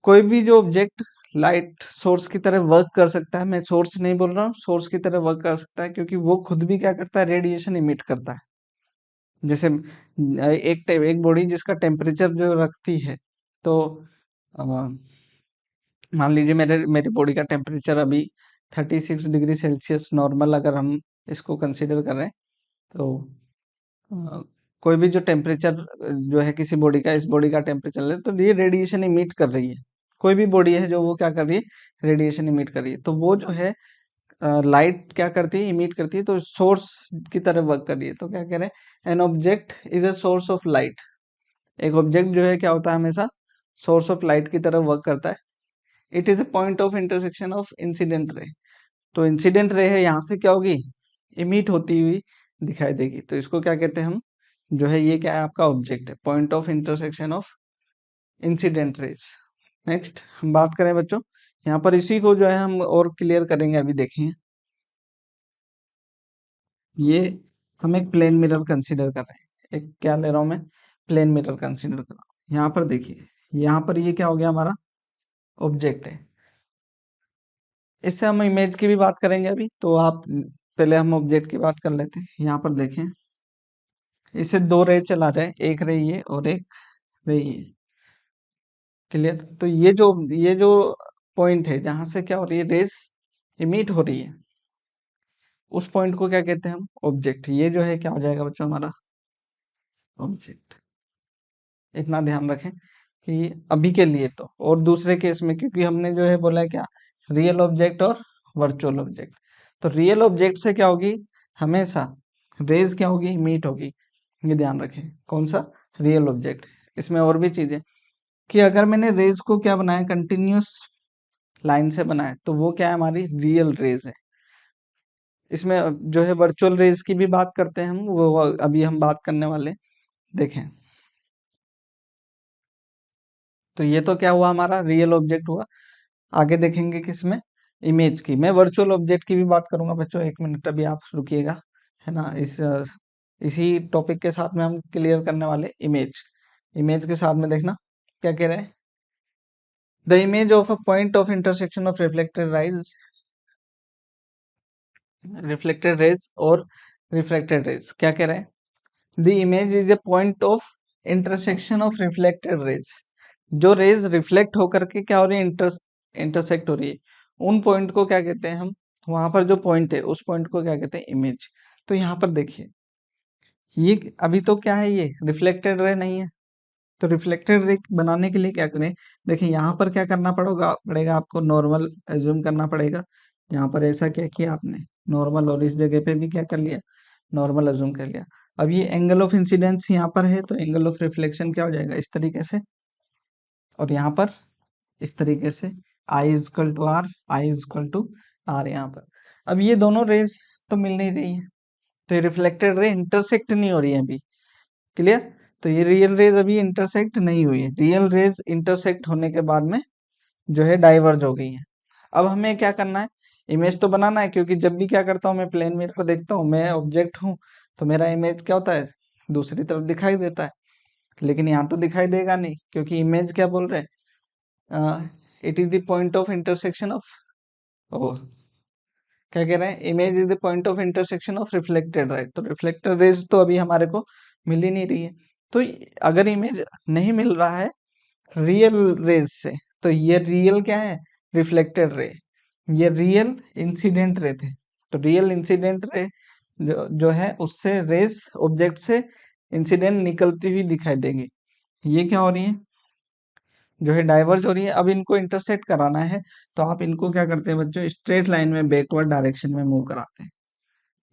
कोई भी जो ऑब्जेक्ट लाइट सोर्स की तरह वर्क कर सकता है, मैं सोर्स नहीं बोल रहा हूँ, सोर्स की तरह वर्क कर सकता है, क्योंकि वो खुद भी क्या करता है, रेडिएशन इमिट करता है। जैसे एक बॉडी जिसका टेम्परेचर जो रखती है, तो अ, मान लीजिए मेरी बॉडी का टेम्परेचर अभी 36 डिग्री सेल्सियस नॉर्मल, अगर हम इसको कंसिडर कर रहे हैं, तो अ, कोई भी जो टेम्परेचर जो है किसी बॉडी का, इस बॉडी का टेम्परेचर है, तो ये रेडिएशन इमिट कर रही है। कोई भी बॉडी है जो वो क्या कर रही है, रेडिएशन इमिट कर रही है। तो वो जो है लाइट क्या करती है, इमिट करती है, तो सोर्स की तरह वर्क कर रही है। तो क्या कह रहे हैं, an object is a source of light. एक ऑब्जेक्ट जो है क्या होता है, हमेशा सोर्स ऑफ लाइट की तरह वर्क करता है। It is a point of intersection of incident ray. तो इंसिडेंट रे है, यहाँ से क्या होगी, इमिट होती हुई दिखाई देगी। तो इसको क्या कहते हैं हम, जो है ये क्या है, आपका ऑब्जेक्ट है, point of intersection of incident raise. Next हम बात करें बच्चों, यहाँ पर इसी को जो है हम और क्लियर करेंगे। अभी देखिए, ये हम एक प्लेन मिरर कंसीडर कर रहे हैं। एक क्या ले रहा हूं मैं, प्लेन मिरर कंसीडर कर रहा हूँ। यहाँ पर देखिए, यहाँ पर ये क्या हो गया, हमारा ऑब्जेक्ट है। इससे हम इमेज की भी बात करेंगे अभी, तो आप पहले हम ऑब्जेक्ट की बात कर लेते हैं। यहाँ पर देखें, इससे दो रे चला रहे हैं, एक रे ये और एक रे ये। क्लियर। तो ये जो पॉइंट है जहां से क्या हो रही है, रेस इमिट हो रही है, उस पॉइंट को क्या कहते हैं हम, ऑब्जेक्ट। ये जो है क्या हो जाएगा बच्चों, हमारा ऑब्जेक्ट। इतना ध्यान रखें कि अभी के लिए तो, और दूसरे केस में, क्योंकि हमने जो है बोला है क्या, रियल ऑब्जेक्ट और वर्चुअल ऑब्जेक्ट। तो रियल ऑब्जेक्ट से क्या होगी, हमेशा रेज क्या होगी, मीट होगी। ये ध्यान रखें, कौन सा, रियल ऑब्जेक्ट। इसमें और भी चीजें, कि अगर मैंने रेज को क्या बनाया, कंटिन्यूस लाइन से बनाया, तो वो क्या है, हमारी रियल रेज है। इसमें जो है वर्चुअल रेज की भी बात करते हैं हम, वो अभी हम बात करने वाले। देखें, तो ये तो क्या हुआ, हमारा रियल ऑब्जेक्ट हुआ। आगे देखेंगे किसमें, इमेज की। मैं वर्चुअल ऑब्जेक्ट की भी बात करूंगा बच्चों, एक मिनट अभी आप रुकिएगा, है ना। इसी टॉपिक के साथ में हम क्लियर करने वाले इमेज। इमेज के साथ में देखना क्या कह रहे हैं, the image of a point of intersection of reflected raise और रिफ्लेक्टेड रेज। क्या कह रहे हैं, the image is a point of intersection of reflected raise. जो रेज रिफ्लेक्ट होकर के क्या हो रही है, इंटरसेक्ट हो रही है, उन पॉइंट को क्या कहते हैं हम, वहां पर जो पॉइंट है उस पॉइंट को क्या कहते हैं, इमेज। तो यहाँ पर देखिए, ये अभी तो क्या है, ये रिफ्लेक्टेड रे नहीं है। तो रिफ्लेक्टेड रे बनाने के लिए क्या करें, देखिए यहाँ पर क्या करना पड़ेगा आपको, नॉर्मल एज्यूम करना पड़ेगा। यहाँ पर ऐसा क्या किया आपने, नॉर्मल, और इस जगह पे भी क्या कर लिया, नॉर्मल एज्यूम कर लिया। अब ये एंगल ऑफ इंसिडेंस यहाँ पर है, तो एंगल ऑफ रिफ्लेक्शन क्या हो जाएगा, इस तरीके से, और यहाँ पर इस तरीके से, I is equal to R, I is equal to R यहाँ पर। अब ये दोनों रेज तो मिल नहीं रही है, तो ये रिफ्लेक्टेड रे इंटरसेक्ट नहीं हो रही है अभी। क्लियर। तो ये रियल रेज अभी इंटरसेक्ट नहीं हुई है, रियल रेज इंटरसेक्ट होने के बाद में जो है डाइवर्ज हो गई है। अब हमें क्या करना है, इमेज तो बनाना है, क्योंकि जब भी क्या करता हूँ मैं, प्लेन मिरर देखता हूँ, मैं ऑब्जेक्ट हूँ, तो मेरा इमेज क्या होता है, दूसरी तरफ दिखाई देता है। लेकिन यहाँ तो दिखाई देगा नहीं, क्योंकि इमेज क्या बोल रहे हैं, it is the point of intersection of, ओ क्या कह रहे हैं, image is the point of intersection of reflected rays. तो रिफ्लेक्टेड रेज तो अभी हमारे को मिल ही नहीं रही है। तो अगर इमेज नहीं मिल रहा है रियल रेज से, तो ये रियल क्या है, रिफ्लेक्टेड रे, ये रियल इंसिडेंट रे थे। तो रियल इंसिडेंट रे जो है उससे रेस ऑब्जेक्ट से इंसिडेंट निकलती हुई दिखाई देंगी। ये क्या हो रही है, जो है डाइवर्ज हो रही है। अब इनको इंटरसेक्ट कराना है तो आप इनको क्या करते हैं बच्चों, स्ट्रेट लाइन में बैकवर्ड डायरेक्शन में मूव कराते हैं।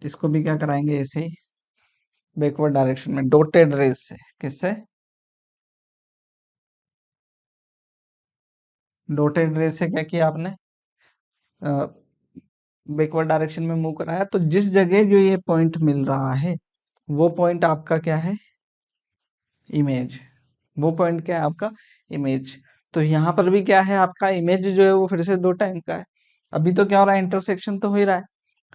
इसको भी क्या कराएंगे, ऐसे ही बैकवर्ड डायरेक्शन में डॉटेड रेस से। किससे, डॉटेड रेस से क्या किया आपने, बैकवर्ड डायरेक्शन में मूव कराया। तो जिस जगह जो ये पॉइंट मिल रहा है वो पॉइंट आपका क्या है, इमेज। वो पॉइंट क्या है आपका, इमेज। तो यहाँ पर भी क्या है आपका इमेज जो है वो फिर से दो टाइम का है। अभी तो क्या हो रहा है, इंटरसेक्शन तो हो ही रहा है,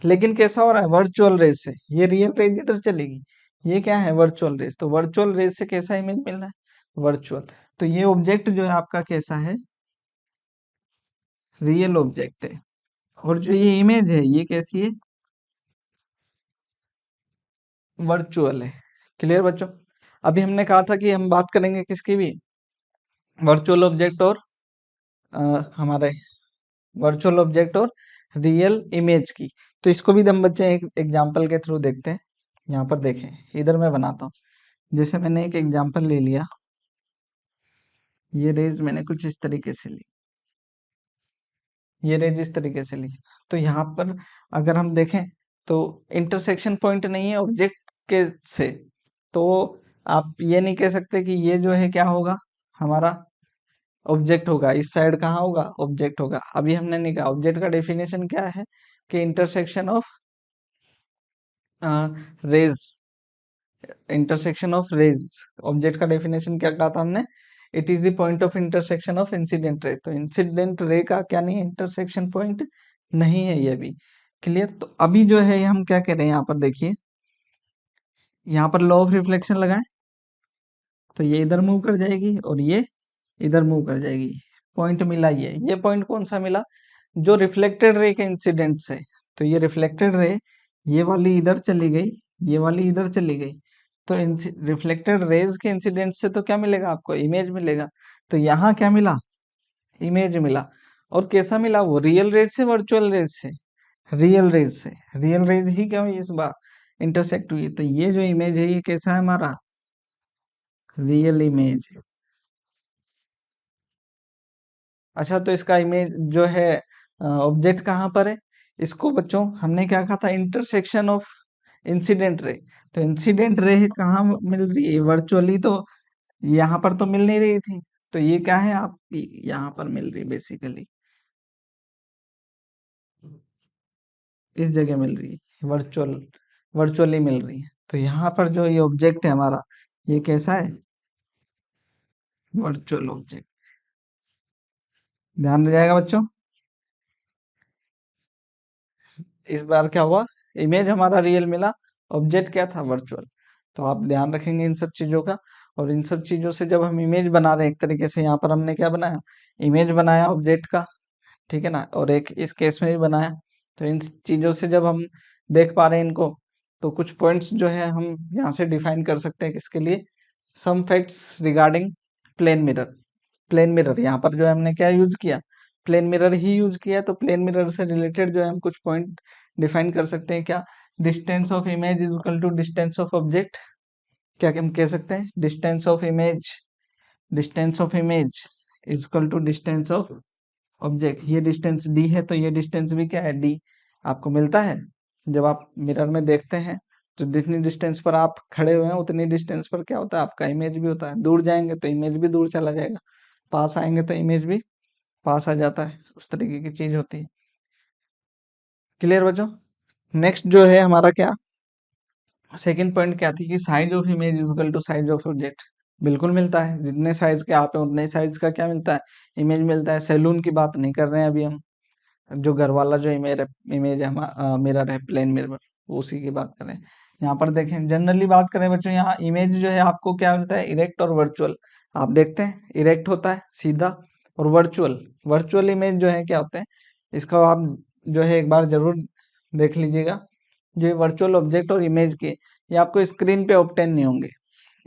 लेकिन कैसा हो रहा है, वर्चुअल रेस से। ये रियल रेज इधर चलेगी, ये क्या है, वर्चुअल रेस। तो वर्चुअल रेस से कैसा इमेज मिल रहा है, वर्चुअल। तो ये ऑब्जेक्ट जो है आपका कैसा है, रियल ऑब्जेक्ट है। और जो ये इमेज है ये कैसी है, वर्चुअल है। क्लियर बच्चों। अभी हमने कहा था कि हम बात करेंगे किसकी भी, वर्चुअल ऑब्जेक्ट और हमारे वर्चुअल ऑब्जेक्ट और रियल इमेज की। तो इसको भी हम बच्चे एक एग्जांपल के थ्रू देखते हैं। यहाँ पर देखें, इधर मैं बनाता हूँ। जैसे मैंने एक एग्जांपल ले लिया, ये रेज मैंने कुछ इस तरीके से ली, ये रेज इस तरीके से ली। तो यहाँ पर अगर हम देखें तो इंटरसेक्शन पॉइंट नहीं है ऑब्जेक्ट के से, तो आप ये नहीं कह सकते कि ये जो है क्या होगा, हमारा ऑब्जेक्ट होगा। इस साइड कहाँ होगा, ऑब्जेक्ट होगा। अभी हमने नहीं कहा, ऑब्जेक्ट का डेफिनेशन क्या है कि intersection of rays, intersection of rays. Object का डेफिनेशन क्या कहा था हमने, it is the point of intersection of incident rays. तो इंसिडेंट रे का क्या नहीं है, इंटरसेक्शन पॉइंट नहीं है ये भी। क्लियर। तो अभी जो है हम क्या कह रहे हैं, यहाँ पर देखिए, यहाँ पर लॉ ऑफ रिफ्लेक्शन लगाएं तो ये इधर मूव कर जाएगी और ये इधर मूव कर जाएगी। पॉइंट मिला, ये पॉइंट कौन सा मिला, जो रिफ्लेक्टेड रे के इंसिडेंट से। तो ये रिफ्लेक्टेड रे, ये वाली इधर चली गई, ये वाली इधर चली गई। तो रिफ्लेक्टेड रेज के इंसिडेंट से तो क्या मिलेगा आपको, इमेज मिलेगा। तो यहाँ क्या मिला, इमेज मिला। और कैसा मिला, वो रियल रेज से वर्चुअल रेज से, रियल रेज से। रियल रेज ही क्या हुई इस बार, इंटरसेक्ट हुई। तो ये जो इमेज है ये कैसा है हमारा, रियल इमेज। अच्छा, तो इसका इमेज जो है ऑब्जेक्ट कहाँ पर है, इसको बच्चों हमने क्या कहा था, इंटरसेक्शन ऑफ इंसिडेंट रे। तो इंसिडेंट रे कहाँ मिल रही है, वर्चुअली तो यहाँ पर तो मिल नहीं रही थी। तो ये क्या है आपकी, यहाँ पर मिल रही बेसिकली, इस जगह मिल रही है, वर्चुअल, वर्चुअली मिल रही है। तो यहाँ पर जो ये ऑब्जेक्ट है हमारा, ये कैसा है, वर्चुअल ऑब्जेक्ट। ध्यान रह जाएगा बच्चों। इस बार क्या हुआ, इमेज हमारा रियल मिला, ऑब्जेक्ट क्या था, वर्चुअल। तो आप ध्यान रखेंगे इन सब चीजों का। और इन सब चीजों से जब हम इमेज बना रहे हैं, एक तरीके से यहाँ पर हमने क्या बनाया, इमेज बनाया ऑब्जेक्ट का, ठीक है ना। और एक इस केस में भी बनाया। तो इन चीजों से जब हम देख पा रहे हैं इनको, तो कुछ पॉइंट्स जो है हम यहाँ से डिफाइन कर सकते हैं किसके लिए, some facts regarding plane mirror. Plane mirror यहाँ पर जो है हमने क्या यूज किया, प्लेन मिरर ही यूज किया। तो प्लेन मिरर से रिलेटेड जो है हम कुछ पॉइंट डिफाइन कर सकते हैं। क्या, distance of image is equal to distance of object. क्या हम कह सकते हैं, distance of image, distance of image is equal to distance of object. ये डिस्टेंस डी है, तो ये डिस्टेंस भी क्या है, डी आपको मिलता है। जब आप मिरर में देखते हैं तो जितनी डिस्टेंस पर आप खड़े हुए हैं उतनी डिस्टेंस पर क्या होता है, आपका इमेज भी होता है। दूर जाएंगे तो इमेज भी दूर चला जाएगा, पास आएंगे तो इमेज भी पास आ जाता है। उस तरीके की चीज होती है। क्लियर बच्चों। नेक्स्ट जो है हमारा क्या, सेकंड पॉइंट क्या थी कि size of image is equal to size of object. बिल्कुल मिलता है, जितने साइज के आप हैं उतने साइज का क्या मिलता है, इमेज मिलता है। सैलून की बात नहीं कर रहे हैं अभी हम, जो घर वाला जो इमेज है मिरर है, प्लेन मिरर, उसी की बात करें। यहाँ पर देखें, जनरली बात करें बच्चों, यहाँ इमेज जो है आपको क्या मिलता है, इरेक्ट और वर्चुअल। आप देखते हैं इरेक्ट होता है सीधा, और वर्चुअल, वर्चुअल इमेज जो है क्या होते हैं, इसका आप जो है एक बार जरूर देख लीजिएगा। जो ये वर्चुअल ऑब्जेक्ट और इमेज के, ये आपको स्क्रीन पे ऑब्टेन नहीं होंगे।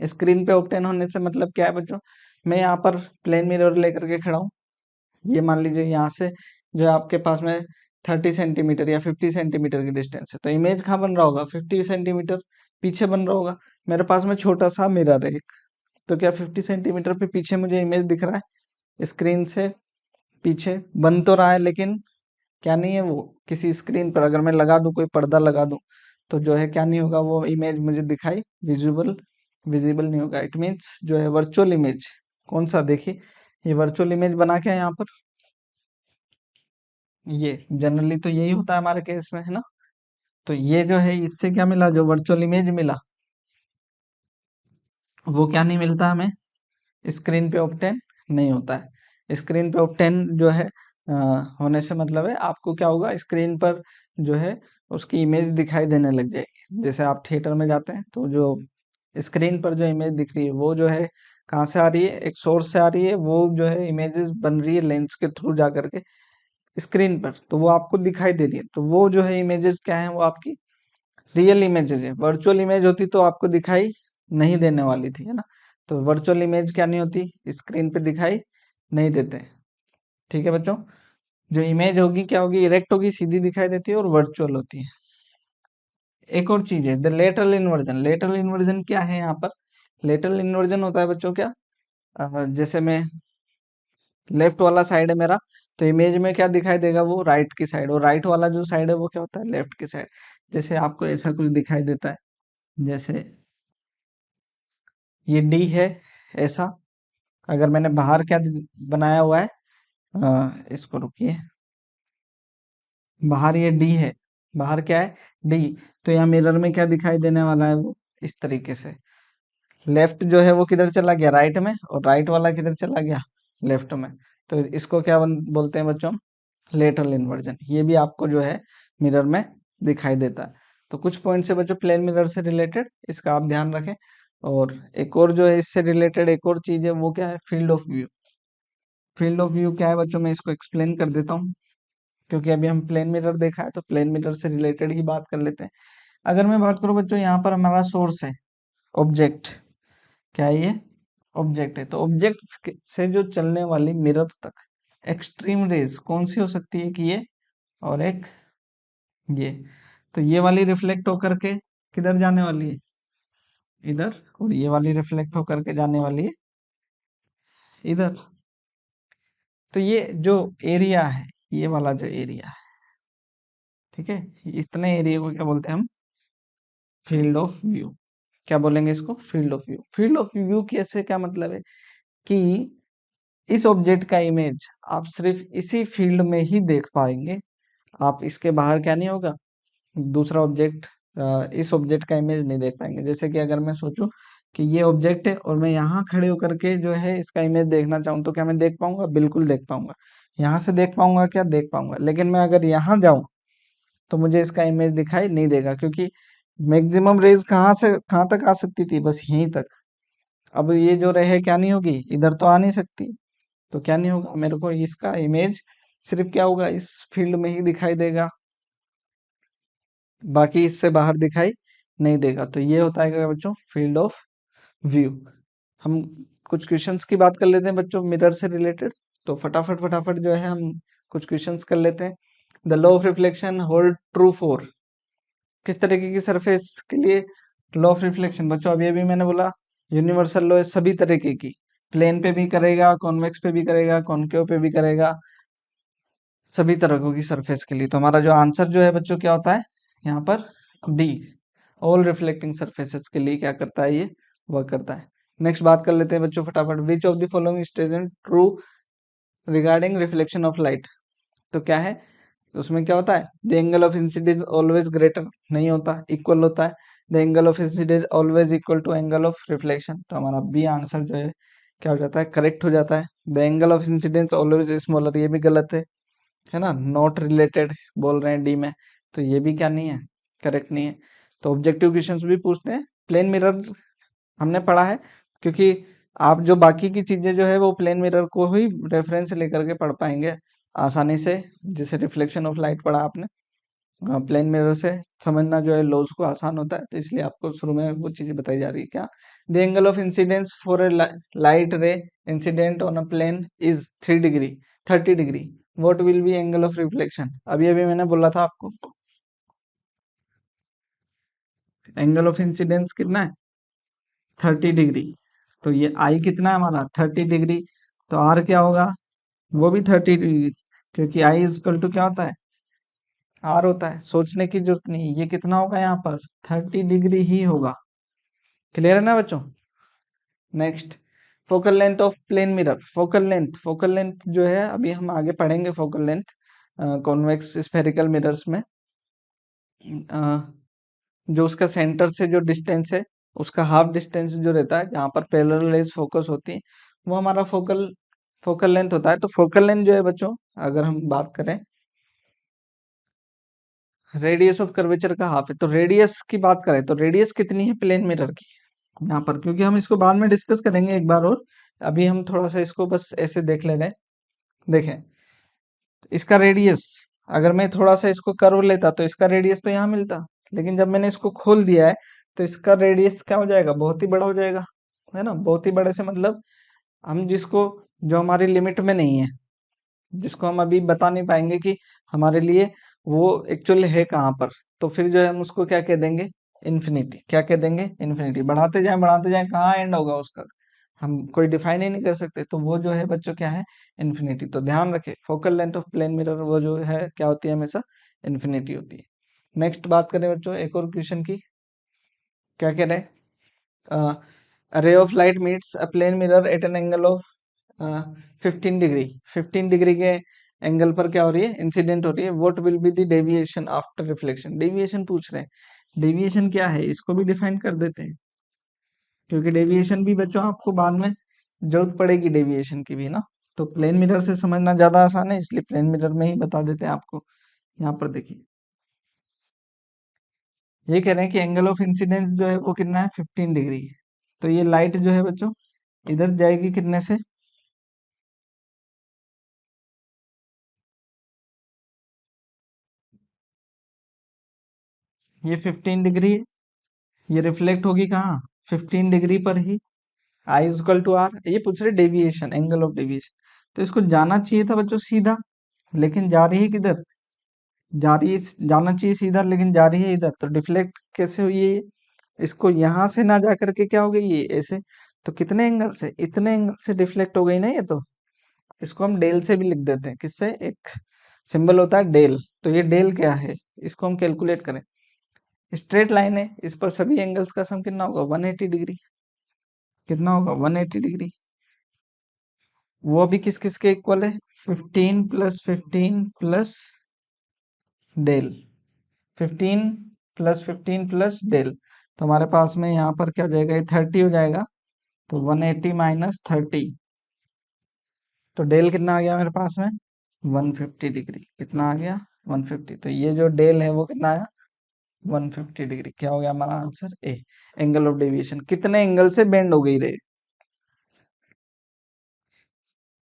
स्क्रीन पे ऑब्टेन होने से मतलब क्या है बच्चों, मैं यहाँ पर प्लेन मिरर लेकर के खड़ा हूँ, ये मान लीजिए यहाँ से जो है आपके पास में 30 सेंटीमीटर या 50 सेंटीमीटर की डिस्टेंस है, तो इमेज कहाँ बन रहा होगा, 50 सेंटीमीटर पीछे बन रहा होगा। मेरे पास में छोटा सा मिरर है एक, तो क्या 50 सेंटीमीटर पे पीछे मुझे इमेज दिख रहा है, स्क्रीन से पीछे बन तो रहा है, लेकिन क्या नहीं है, वो किसी स्क्रीन पर अगर मैं लगा दूं, कोई पर्दा लगा दूं, तो जो है क्या नहीं होगा, वो इमेज मुझे दिखाई विजिबल नहीं होगा। इट मीन्स जो है वर्चुअल इमेज, कौन सा, देखिए ये वर्चुअल इमेज बना के है यहाँ पर, ये जनरली तो यही होता है हमारे केस में, है ना। तो ये जो है इससे क्या मिला, जो वर्चुअल इमेज मिला, वो क्या नहीं मिलता हमें, स्क्रीन पे ऑब्टेन नहीं होता है। स्क्रीन पे ऑब्टेन जो है अ, होने से मतलब है आपको क्या होगा, स्क्रीन पर जो है उसकी इमेज दिखाई देने लग जाएगी। जैसे आप थिएटर में जाते हैं तो जो स्क्रीन पर जो इमेज दिख रही है वो जो है कहाँ से आ रही है, एक सोर्स से आ रही है, वो जो है इमेजेस बन रही है लेंस के थ्रू जा करके स्क्रीन पर, तो वो आपको दिखाई दे रही है। तो वो जो है इमेजेस क्या है, वो आपकी रियल इमेजेस है। वर्चुअल इमेज होती तो आपको दिखाई नहीं देने वाली थी, है ना। तो वर्चुअल इमेज क्या नहीं होती, स्क्रीन पे दिखाई नहीं देते। ठीक है बच्चों, जो इमेज होगी क्या होगी, इरेक्ट होगी, सीधी दिखाई देती है, और वर्चुअल होती है। एक और चीज है the lateral inversion. Lateral inversion क्या है यहाँ पर, लेटरल इन्वर्जन होता है बच्चों क्या, जैसे मैं लेफ्ट वाला साइड है मेरा, तो इमेज में क्या दिखाई देगा, वो राइट की साइड, और राइट वाला जो साइड है वो क्या होता है, लेफ्ट की साइड। जैसे आपको ऐसा कुछ दिखाई देता है, जैसे ये डी है ऐसा, अगर मैंने बाहर क्या बनाया हुआ है, इसको रुकिए, बाहर ये डी है, बाहर क्या है, डी। तो यहाँ मिरर में क्या दिखाई देने वाला है, वो इस तरीके से, लेफ्ट जो है वो किधर चला गया, राइट में, और राइट वाला किधर चला गया, लेफ्ट में। तो इसको क्या बोलते हैं बच्चों, लेटरल इन्वर्जन। ये भी आपको जो है मिरर में दिखाई देता है। तो कुछ पॉइंट्स है बच्चों प्लेन मिरर से रिलेटेड, इसका आप ध्यान रखें। और एक और जो है इससे रिलेटेड एक और चीज है, वो क्या है, field of view. Field of view क्या है बच्चों, मैं इसको एक्सप्लेन कर देता हूँ, क्योंकि अभी हम प्लेन मिरर देखा है तो प्लेन मिरर से रिलेटेड ही बात कर लेते हैं। अगर मैं बात करूँ बच्चों, यहाँ पर हमारा सोर्स है ऑब्जेक्ट, क्या है ये, ऑब्जेक्ट है। तो ऑब्जेक्ट से जो चलने वाली मिरर तक एक्सट्रीम रेज कौन सी हो सकती है, कि ये और एक ये। तो ये वाली रिफ्लेक्ट होकर के किधर जाने वाली है, इधर, और ये वाली रिफ्लेक्ट होकर के जाने वाली है इधर। तो ये जो एरिया है, ये वाला जो एरिया है, ठीक है, इतने एरिया को क्या बोलते हैं हम, फील्ड ऑफ व्यू। क्या बोलेंगे इसको, field of view. Field of view कैसे, क्या मतलब है कि इस ऑब्जेक्ट का इमेज आप सिर्फ इसी फील्ड में ही देख पाएंगे, आप इसके बाहर क्या नहीं होगा, दूसरा ऑब्जेक्ट, इस ऑब्जेक्ट का इमेज नहीं देख पाएंगे। जैसे कि अगर मैं सोचूं कि ये ऑब्जेक्ट है और मैं यहाँ खड़े होकर के जो है इसका इमेज देखना चाहूँ, तो क्या मैं देख पाऊंगा, बिल्कुल देख पाऊंगा। यहाँ से देख पाऊंगा क्या, देख पाऊंगा। लेकिन मैं अगर यहाँ जाऊं तो मुझे इसका इमेज दिखाई नहीं देगा, क्योंकि मैक्सिमम रेज कहाँ से कहाँ तक आ सकती थी, बस यहीं तक। अब ये जो रहे क्या नहीं होगी, इधर तो आ नहीं सकती, तो क्या नहीं होगा, मेरे को इसका इमेज सिर्फ क्या होगा, इस फील्ड में ही दिखाई देगा, बाकी इससे बाहर दिखाई नहीं देगा। तो ये होता है क्या बच्चों, फील्ड ऑफ व्यू। हम कुछ क्वेश्चंस की बात कर लेते हैं बच्चों मिरर से रिलेटेड। तो फटाफट फटाफट जो है हम कुछ क्वेश्चंस कर लेते हैं। The law of reflection hold true for, किस तरीके की सरफेस के लिए लॉ ऑफ रिफ्लेक्शन बच्चों, अभी अभी मैंने बोला यूनिवर्सल लॉ है सभी तरीके की, प्लेन पे भी करेगा, कॉन्वेक्स पे भी करेगा, कॉनकेव पे भी करेगा, सभी तरह की सरफेस के लिए। तो हमारा जो आंसर जो है बच्चों क्या होता है यहाँ पर, डी, ऑल रिफ्लेक्टिंग सरफेसेस के लिए क्या करता है, ये वर्क करता है। नेक्स्ट बात कर लेते हैं बच्चों फटाफट, which of the following statement true regarding reflection of light. तो क्या है उसमें, क्या होता है, the angle of incidence always greater, नहीं होता, इक्वल होता है। The angle of incidence always equal to angle of reflection. तो हमारा बी आंसर जो है क्या हो जाता है, करेक्ट हो जाता है। The angle of incidence always smaller, ये भी गलत है ना, नॉट रिलेटेड बोल रहे हैं डी में, तो ये भी क्या नहीं है, करेक्ट नहीं है। तो ऑब्जेक्टिव क्वेश्चंस भी पूछते हैं। प्लेन मिरर हमने पढ़ा है, क्योंकि आप जो बाकी की चीजें जो है वो प्लेन मिरर को ही रेफरेंस लेकर के पढ़ पाएंगे आसानी से। जैसे रिफ्लेक्शन ऑफ लाइट पढ़ा आपने, प्लेन मिरर से समझना जो है लॉज को आसान होता है, तो इसलिए आपको शुरू में वो चीजें बताई जा रही है। क्या, the angle of incidence for a light ray incident on a plane is 3 degree. 30 degree. What will be angle of reflection? अभी अभी मैंने बोला था आपको एंगल ऑफ इंसिडेंस कितना है, 30 डिग्री। तो ये आई कितना है हमारा, 30 डिग्री। तो आर क्या होगा, वो भी 30 डिग्री, क्योंकि आई इज इक्वल टू क्या होता है, आर होता है। सोचने की जरूरत नहीं, ये कितना होगा यहाँ पर, 30 डिग्री ही होगा। क्लियर है ना बच्चों? Next, focal length of plane mirror. Focal length जो है अभी हम आगे पढ़ेंगे। Focal length convex spherical mirrors में जो उसका सेंटर से जो डिस्टेंस है, उसका हाफ डिस्टेंस जो रहता है, जहाँ पर पैरेलल रेज फोकस होती है, वो हमारा फोकल फोकल लेंथ होता है। तो फोकल लेंथ जो है बच्चों, अगर हम बात करें, रेडियस ऑफ कर्वेचर का हाफ है। तो रेडियस की बात करें तो रेडियस कितनी है प्लेन मिरर की यहाँ पर, क्योंकि हम इसको बाद में डिस्कस करेंगे एक बार और, अभी हम थोड़ा सा इसको बस ऐसे देख ले रहे हैं। देखें, इसका रेडियस, अगर मैं थोड़ा सा इसको कर्व लेता तो इसका रेडियस तो यहाँ मिलता, लेकिन जब मैंने इसको खोल दिया है तो इसका रेडियस क्या हो जाएगा, बहुत ही बड़ा हो जाएगा, है ना। बहुत ही बड़े से मतलब हम जिसको, जो हमारी लिमिट में नहीं है, जिसको हम अभी बता नहीं पाएंगे कि हमारे लिए वो एक्चुअली है कहाँ पर, तो फिर जो है हम उसको क्या कह देंगे, इन्फिनिटी। क्या कह देंगे, इन्फिनिटी। बढ़ाते जाएं कहाँ एंड होगा उसका, हम कोई डिफाइन ही नहीं कर सकते। तो वो जो है बच्चों क्या है, इन्फिनिटी। तो ध्यान रखें, focal length of plane mirror वो जो है क्या होती है, हमेशा इन्फिनिटी होती है। नेक्स्ट बात करें बच्चों एक और क्वेश्चन की, क्या कह रहे हैं, ray of light meets a plane mirror at an angle of 15 degree. 15 degree के एंगल पर क्या हो रही है, इंसिडेंट हो रही है। What will be the deviation after reflection? Deviation पूछ रहे हैं। डेविएशन क्या है, इसको भी डिफाइन कर देते हैं, क्योंकि डेविएशन भी बच्चों आपको बाद में जरूरत पड़ेगी डेविएशन की भी ना। तो प्लेन मिरर से समझना ज्यादा आसान है, इसलिए प्लेन मिरर में ही बता देते हैं आपको। यहाँ पर देखिए, ये कह रहे हैं कि एंगल ऑफ इंसिडेंस जो है वो कितना है, 15 डिग्री। तो ये लाइट जो है बच्चों इधर जाएगी कितने से, ये 15 डिग्री, ये रिफ्लेक्ट होगी कहाँ, 15 डिग्री पर ही। आई इक्वल टू आर, ये पूछ रहे डेविएशन, एंगल ऑफ डेविएशन। तो इसको जाना चाहिए था बच्चों सीधा, लेकिन जा रही है किधर, जाना चाहिए सीधा, लेकिन जा रही है इधर। तो डिफ्लेक्ट कैसे हुई है ये, इसको यहां से ना जा करके क्या हो गई ये ऐसे। तो कितने एंगल से, इतने एंगल से डिफ्लेक्ट हो गई ना ये। तो इसको हम डेल से भी लिख देते हैं, किससे, एक सिंबल होता है डेल। तो ये डेल क्या है, इसको हम कैलकुलेट करें, स्ट्रेट लाइन है, इस पर सभी एंगल्स का सम कितना होगा, 180 डिग्री। कितना होगा, 180 डिग्री। वो अभी किस किस के इक्वल है, 15 + 15 + डेल, 15 + 15 + डेल। तो हमारे पास में यहाँ पर क्या हो जाएगा, ये 30 हो जाएगा। तो 180 - 30, तो डेल कितना आ गया मेरे पास में, 150 डिग्री। कितना आ गया, 150। तो ये जो डेल है वो कितना आया, 150 डिग्री। क्या हो गया हमारा answer, A. Angle of deviation कितने एंगल से बेंड हो गई रे,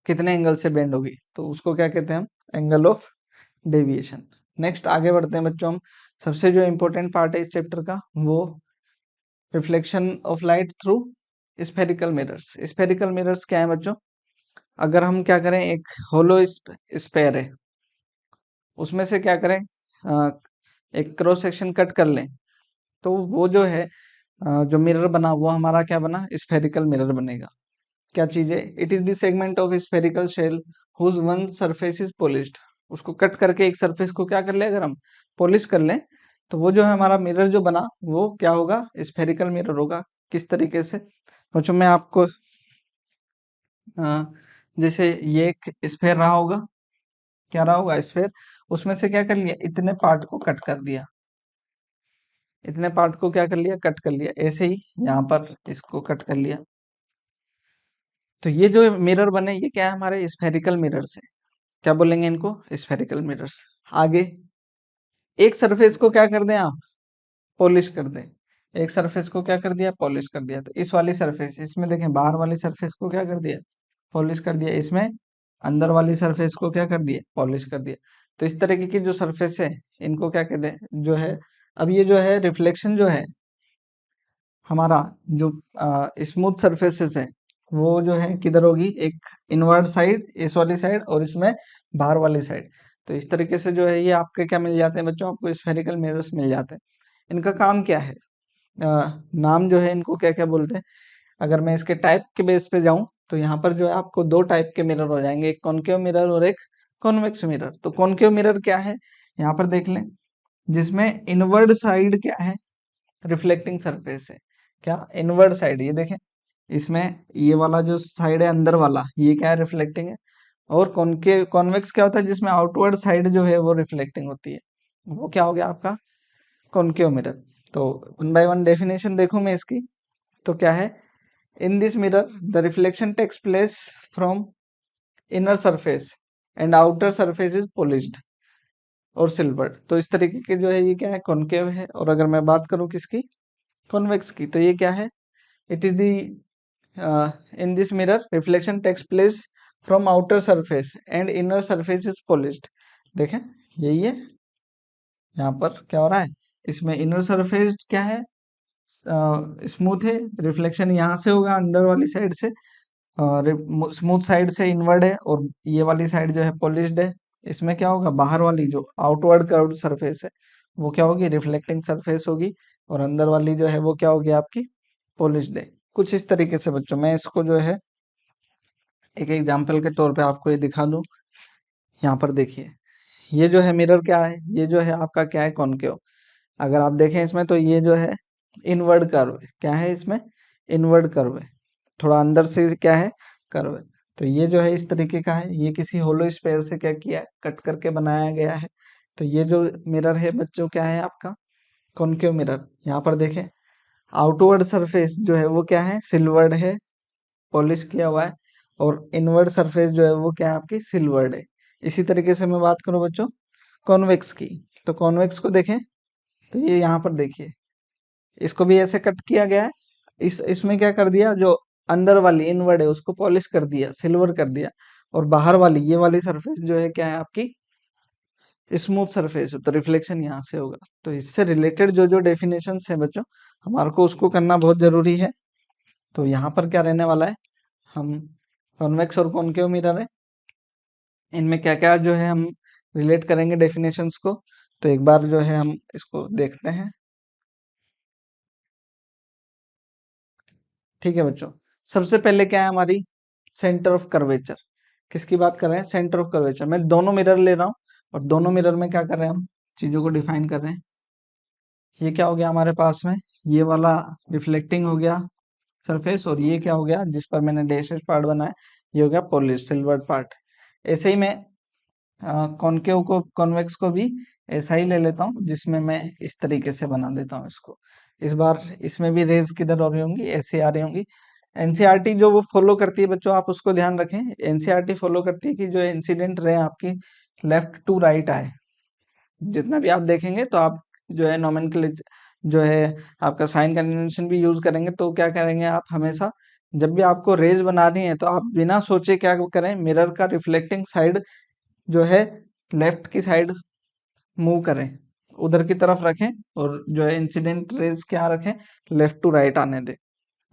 कितने एंगल से बेंड होगी, तो उसको क्या कहते हैं हम, एंगल ऑफ डेविएशन। नेक्स्ट आगे बढ़ते हैं बच्चों हम। सबसे जो इम्पोर्टेंट पार्ट है इस चैप्टर का, वो reflection of light through spherical mirrors. Spherical mirrors क्या है बच्चों, अगर हम क्या करें, एक होलो स्पेयर है, उसमें से क्या करें, अ, एक क्रॉस सेक्शन कट कर लें, तो वो जो है, जो मिरर बना वो हमारा क्या बना, स्फेरिकल मिरर बनेगा। क्या चीज है, it is the segment of spherical shell whose one surface is polished. उसको कट करके एक सरफेस को क्या कर ले, अगर हम पॉलिश कर लें, तो वो जो है हमारा मिरर जो बना वो क्या होगा, स्फेरिकल मिरर होगा। किस तरीके से बच्चों, मैं आपको अ, जैसे ये एक स्फेयर रहा होगा, क्या रहा होगा, स्फेयर। उसमें से क्या कर लिया, इतने पार्ट को कट कर दिया, इतने पार्ट को क्या कर लिया, कट कर लिया। ऐसे ही यहाँ पर इसको कट कर लिया। तो ये जो मिरर बने ये क्या है, हमारे स्फेरिकल मिरर्स है। क्या बोलेंगे इनको, स्फेरिकल मिरर्स। आगे एक सरफेस को क्या कर दें आप, पॉलिश कर दें। एक सरफेस को क्या कर दिया, पॉलिश कर दिया। तो इस वाली सरफेस, इसमें देखें बाहर वाली सरफेस को क्या कर दिया, पॉलिश कर दिया। इसमें अंदर वाली सरफेस को क्या कर दिया, पॉलिश कर दिया। तो इस तरीके की जो सरफेस है, इनको क्या कहते हैं, जो है, अब ये जो है रिफ्लेक्शन जो है हमारा, जो स्मूथ सरफेसेस है वो जो है किधर होगी, एक इनवर्ड साइड इस वाली साइड और इसमें बाहर वाली साइड। तो इस तरीके से जो है ये आपके क्या मिल जाते हैं बच्चों, आपको स्फेरिकल मिरर्स मिल जाते हैं। इनका काम क्या है, नाम जो है इनको क्या क्या बोलते हैं। अगर मैं इसके टाइप के बेस पे जाऊं तो यहाँ पर जो है आपको दो टाइप के मिरर हो जाएंगे, एक कॉनकेव मिरर और एक कॉन्वेक्स मिरर। तो कॉनकेव मिरर क्या है, यहाँ पर देख लें, जिसमें इनवर्ड साइड क्या है, रिफ्लेक्टिंग सरफेस है। क्या, इनवर्ड साइड, ये देखें, इसमें ये वाला जो साइड है अंदर वाला, ये क्या है, रिफ्लेक्टिंग है। और कॉनकेव कॉन्वेक्स क्या होता है, जिसमें आउटवर्ड साइड जो है वो रिफ्लेक्टिंग होती है, वो क्या हो गया आपका कॉनकेव मिरर। तो वन बाय वन डेफिनेशन देखूं मैं इसकी, तो क्या है, in this mirror the reflection takes place from inner surface and outer surface is polished और सिल्वर्ड। तो इस तरीके के जो है ये क्या है, कॉनकेव है। और अगर मैं बात करूं किसकी, कॉन्वेक्स की, तो ये क्या है, it is the in this mirror reflection takes place from outer surface and inner surface is polished. देखें, यही है, यहाँ पर क्या हो रहा है, इसमें इनर सरफेस क्या है, स्मूथ है, रिफ्लेक्शन यहाँ से होगा अंदर वाली साइड से, स्मूथ साइड से इनवर्ड है, और ये वाली साइड जो है पॉलिश्ड है। इसमें क्या होगा, बाहर वाली जो आउटवर्ड कर्व्ड सरफेस है वो क्या होगी, रिफ्लेक्टिंग सरफेस होगी, और अंदर वाली जो है वो क्या होगी आपकी पॉलिश्ड है। कुछ इस तरीके से बच्चों, मैं इसको जो है एक एग्जाम्पल के तौर पे आपको ये दिखा दूं। यहाँ पर देखिए, ये जो है मिरर क्या है, ये जो है आपका क्या है, कॉनकेव। अगर आप देखें इसमें तो ये जो है इनवर्ड कर्व है, क्या है इसमें, इनवर्ड कर्व है, थोड़ा अंदर से क्या है, कर्व है। तो ये जो है इस तरीके का है, ये किसी होलो स्फेयर से क्या किया है, कट करके बनाया गया है। तो ये जो मिरर है बच्चों क्या है आपका कॉनकेव मिरर। यहाँ पर देखें, आउटवर्ड सरफेस जो है वो क्या है, सिल्वर्ड है, पॉलिश किया हुआ है, और इनवर्ड सरफेस जो है वो क्या है आपकी सिल्वर्ड है। इसी तरीके से मैं बात करूं बच्चों कॉन्वेक्स की, तो कॉन्वेक्स को देखें, तो ये यहाँ पर देखिए, इसको भी ऐसे कट किया गया है। इसमें क्या कर दिया, जो अंदर वाली इनवर्ड है उसको पॉलिश कर दिया, सिल्वर कर दिया, और बाहर वाली ये वाली सरफेस जो है क्या है आपकी स्मूथ सरफेस है, तो रिफ्लेक्शन यहाँ से होगा। तो इससे रिलेटेड जो जो डेफिनेशन है बच्चों, हमारे को उसको करना बहुत जरूरी है। तो यहाँ पर क्या रहने वाला है, हम कॉन्वेक्स और कॉनकेव मिरर है, इनमें क्या क्या जो है हम रिलेट करेंगे डेफिनेशंस को। तो एक बार जो है हम इसको देखते हैं। ठीक है बच्चों, सबसे पहले क्या है हमारी सेंटर ऑफ कर्वेचर। किसकी बात कर रहे हैं, सेंटर ऑफ कर्वेचर। मैं दोनों मिरर ले रहा हूँ और दोनों मिरर में क्या कर रहे हैं, हम चीजों को डिफाइन कर रहे हैं। ये क्या हो गया हमारे पास में, ये वाला रिफ्लेक्टिंग हो गया सरफेस, और ये क्या हो गया जिस पर मैंने डैशेस पार्ट बनाया, ये हो गया पॉलिश सिल्वर्ड पार्ट। ऐसे ही मैं कॉनकेव को कॉन्वेक्स को भी ऐसा ही ले लेता हूँ, जिसमें मैं इस तरीके से बना देता हूँ इसको। इस बार इसमें भी रेज किधर हो रही होंगी, ऐसे आ रही होंगी। एनसीईआरटी जो वो फॉलो करती है बच्चों, आप उसको ध्यान रखें, एनसीईआरटी फॉलो करती है कि जो इंसिडेंट रे आपकी लेफ्ट टू राइट आए। जितना भी आप देखेंगे तो आप जो है नोमेनक्लेचर जो है आपका साइन कन्वेंशन भी यूज करेंगे, तो क्या करेंगे आप हमेशा, जब भी आपको रेज बनानी है तो आप बिना सोचे क्या करें, मिरर का रिफ्लेक्टिंग साइड जो है लेफ्ट की साइड मूव करें, उधर की तरफ रखें, और जो है इंसिडेंट रेज क्या रखें, लेफ्ट टू राइट आने दें।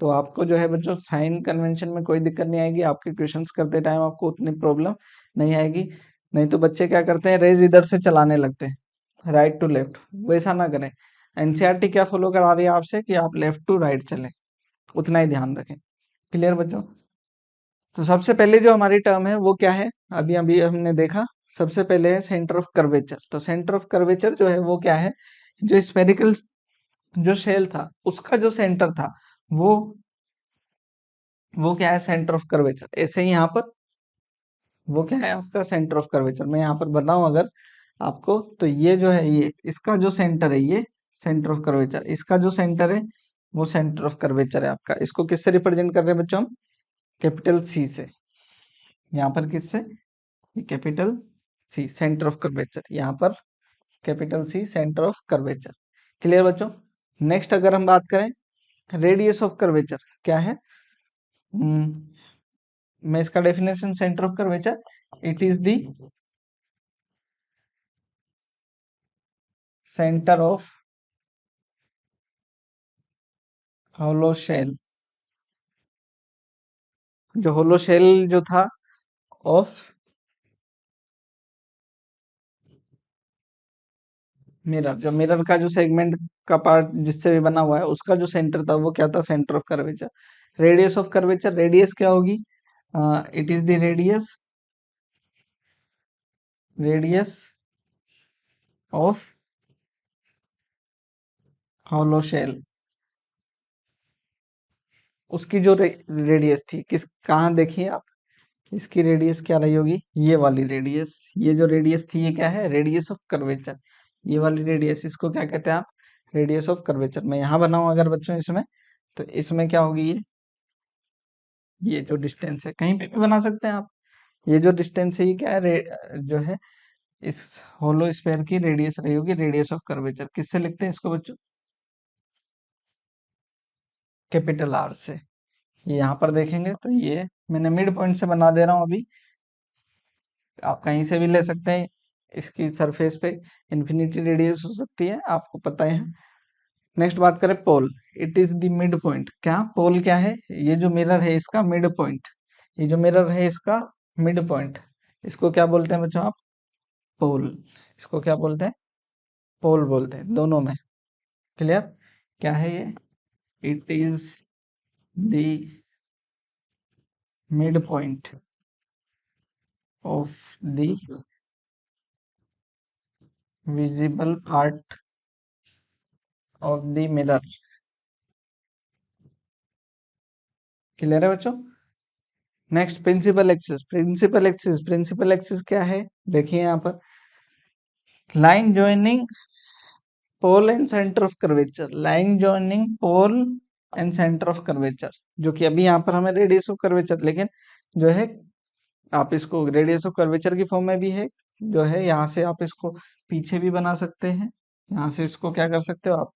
तो आपको जो है बच्चों साइन कन्वेंशन में कोई दिक्कत नहीं आएगी, आपके क्वेश्चंस करते टाइम आपको उतनी प्रॉब्लम नहीं आएगी। नहीं तो बच्चे क्या करते हैं, रेज इधर से चलाने लगते हैं राइट टू लेफ्ट, वैसा ना करें। एनसीईआरटी क्या फॉलो करा रही है आपसे कि आप लेफ्ट टू राइट चलें, उतना ही ध्यान रखें। क्लियर बच्चों। तो सबसे पहले जो हमारी टर्म है वो क्या है, अभी अभी हमने देखा, सबसे पहले है सेंटर ऑफ कर्वेचर। तो सेंटर ऑफ कर्वेचर जो है वो क्या है, जो स्फेरिकल जो शेल था उसका जो सेंटर था वो क्या है, सेंटर ऑफ कर्वेचर। ऐसे ही यहाँ पर वो क्या है आपका सेंटर ऑफ कर्वेचर। मैं यहाँ पर बताऊं अगर आपको, तो ये जो है, ये इसका जो सेंटर है ये सेंटर ऑफ कर्वेचर, इसका जो सेंटर है वो सेंटर ऑफ कर्वेचर है आपका। इसको किससे रिप्रेजेंट कर रहे हैं बच्चों हम, कैपिटल सी से। यहाँ पर किससे, capital C, centre of curvature, यहाँ पर capital C centre of curvature. Clear बच्चों। नेक्स्ट अगर हम बात करें रेडियस ऑफ कर्वेचर क्या है, हम्म, मैं इसका definition centre of curvature, it is the centre of hollow shell जो होलो शेल जो था ऑफ मिरर, जो मिरर का जो सेगमेंट का पार्ट जिससे भी बना हुआ है उसका जो सेंटर था वो क्या था, centre of curvature. Radius of curvature, radius क्या होगी, it is the radius of hollow shell. उसकी जो रेडियस थी किस, कहाँ देखिए आप, इसकी रेडियस क्या रही होगी, ये वाली रेडियस, ये जो रेडियस थी ये क्या है, रेडियस ऑफ कर्वेचर। ये वाली रेडियस इसको क्या कहते हैं आप, रेडियस ऑफ कर्वेचर। मैं यहाँ बनाऊं अगर बच्चों इसमें, तो इसमें क्या होगी, ये जो डिस्टेंस है कहीं पे भी बना सकते हैं आप। ये जो डिस्टेंस है ये क्या है, जो है इस होलो स्फेयर की रेडियस रही होगी, रेडियस ऑफ कर्वेचर। किससे लिखते हैं इसको बच्चों, कैपिटल आर से। ये यहाँ पर देखेंगे तो ये मैंने मिड पॉइंट से बना दे रहा हूँ अभी, आप कहीं से भी ले सकते हैं। इसकी सरफेस पे इन्फिनिटी रेडियस हो सकती है, आपको पता है। नेक्स्ट बात करें pole, it is the mid point. क्या पोल क्या है, ये जो मिरर है इसका मिड पॉइंट, ये जो मिरर है इसका मिड पॉइंट, इसको क्या बोलते हैं बच्चों आप, पोल। इसको क्या बोलते हैं, पोल बोलते हैं, दोनों में। क्लियर, क्या है ये, it is the mid point of the visible part of the mirror. Clear है बच्चों। Next principal axis, principal axis, principal axis क्या है, देखिए यहाँ पर, line joining pole and centre of curvature, line joining pole and centre of curvature, जो कि अभी यहाँ पर हमें रेडियस ऑफ कर्वेचर, लेकिन जो है आप इसको रेडियस ऑफ कर्वेचर की फॉर्म में भी है, जो है यहाँ से आप इसको पीछे भी बना सकते हैं, यहाँ से इसको क्या कर सकते हो आप,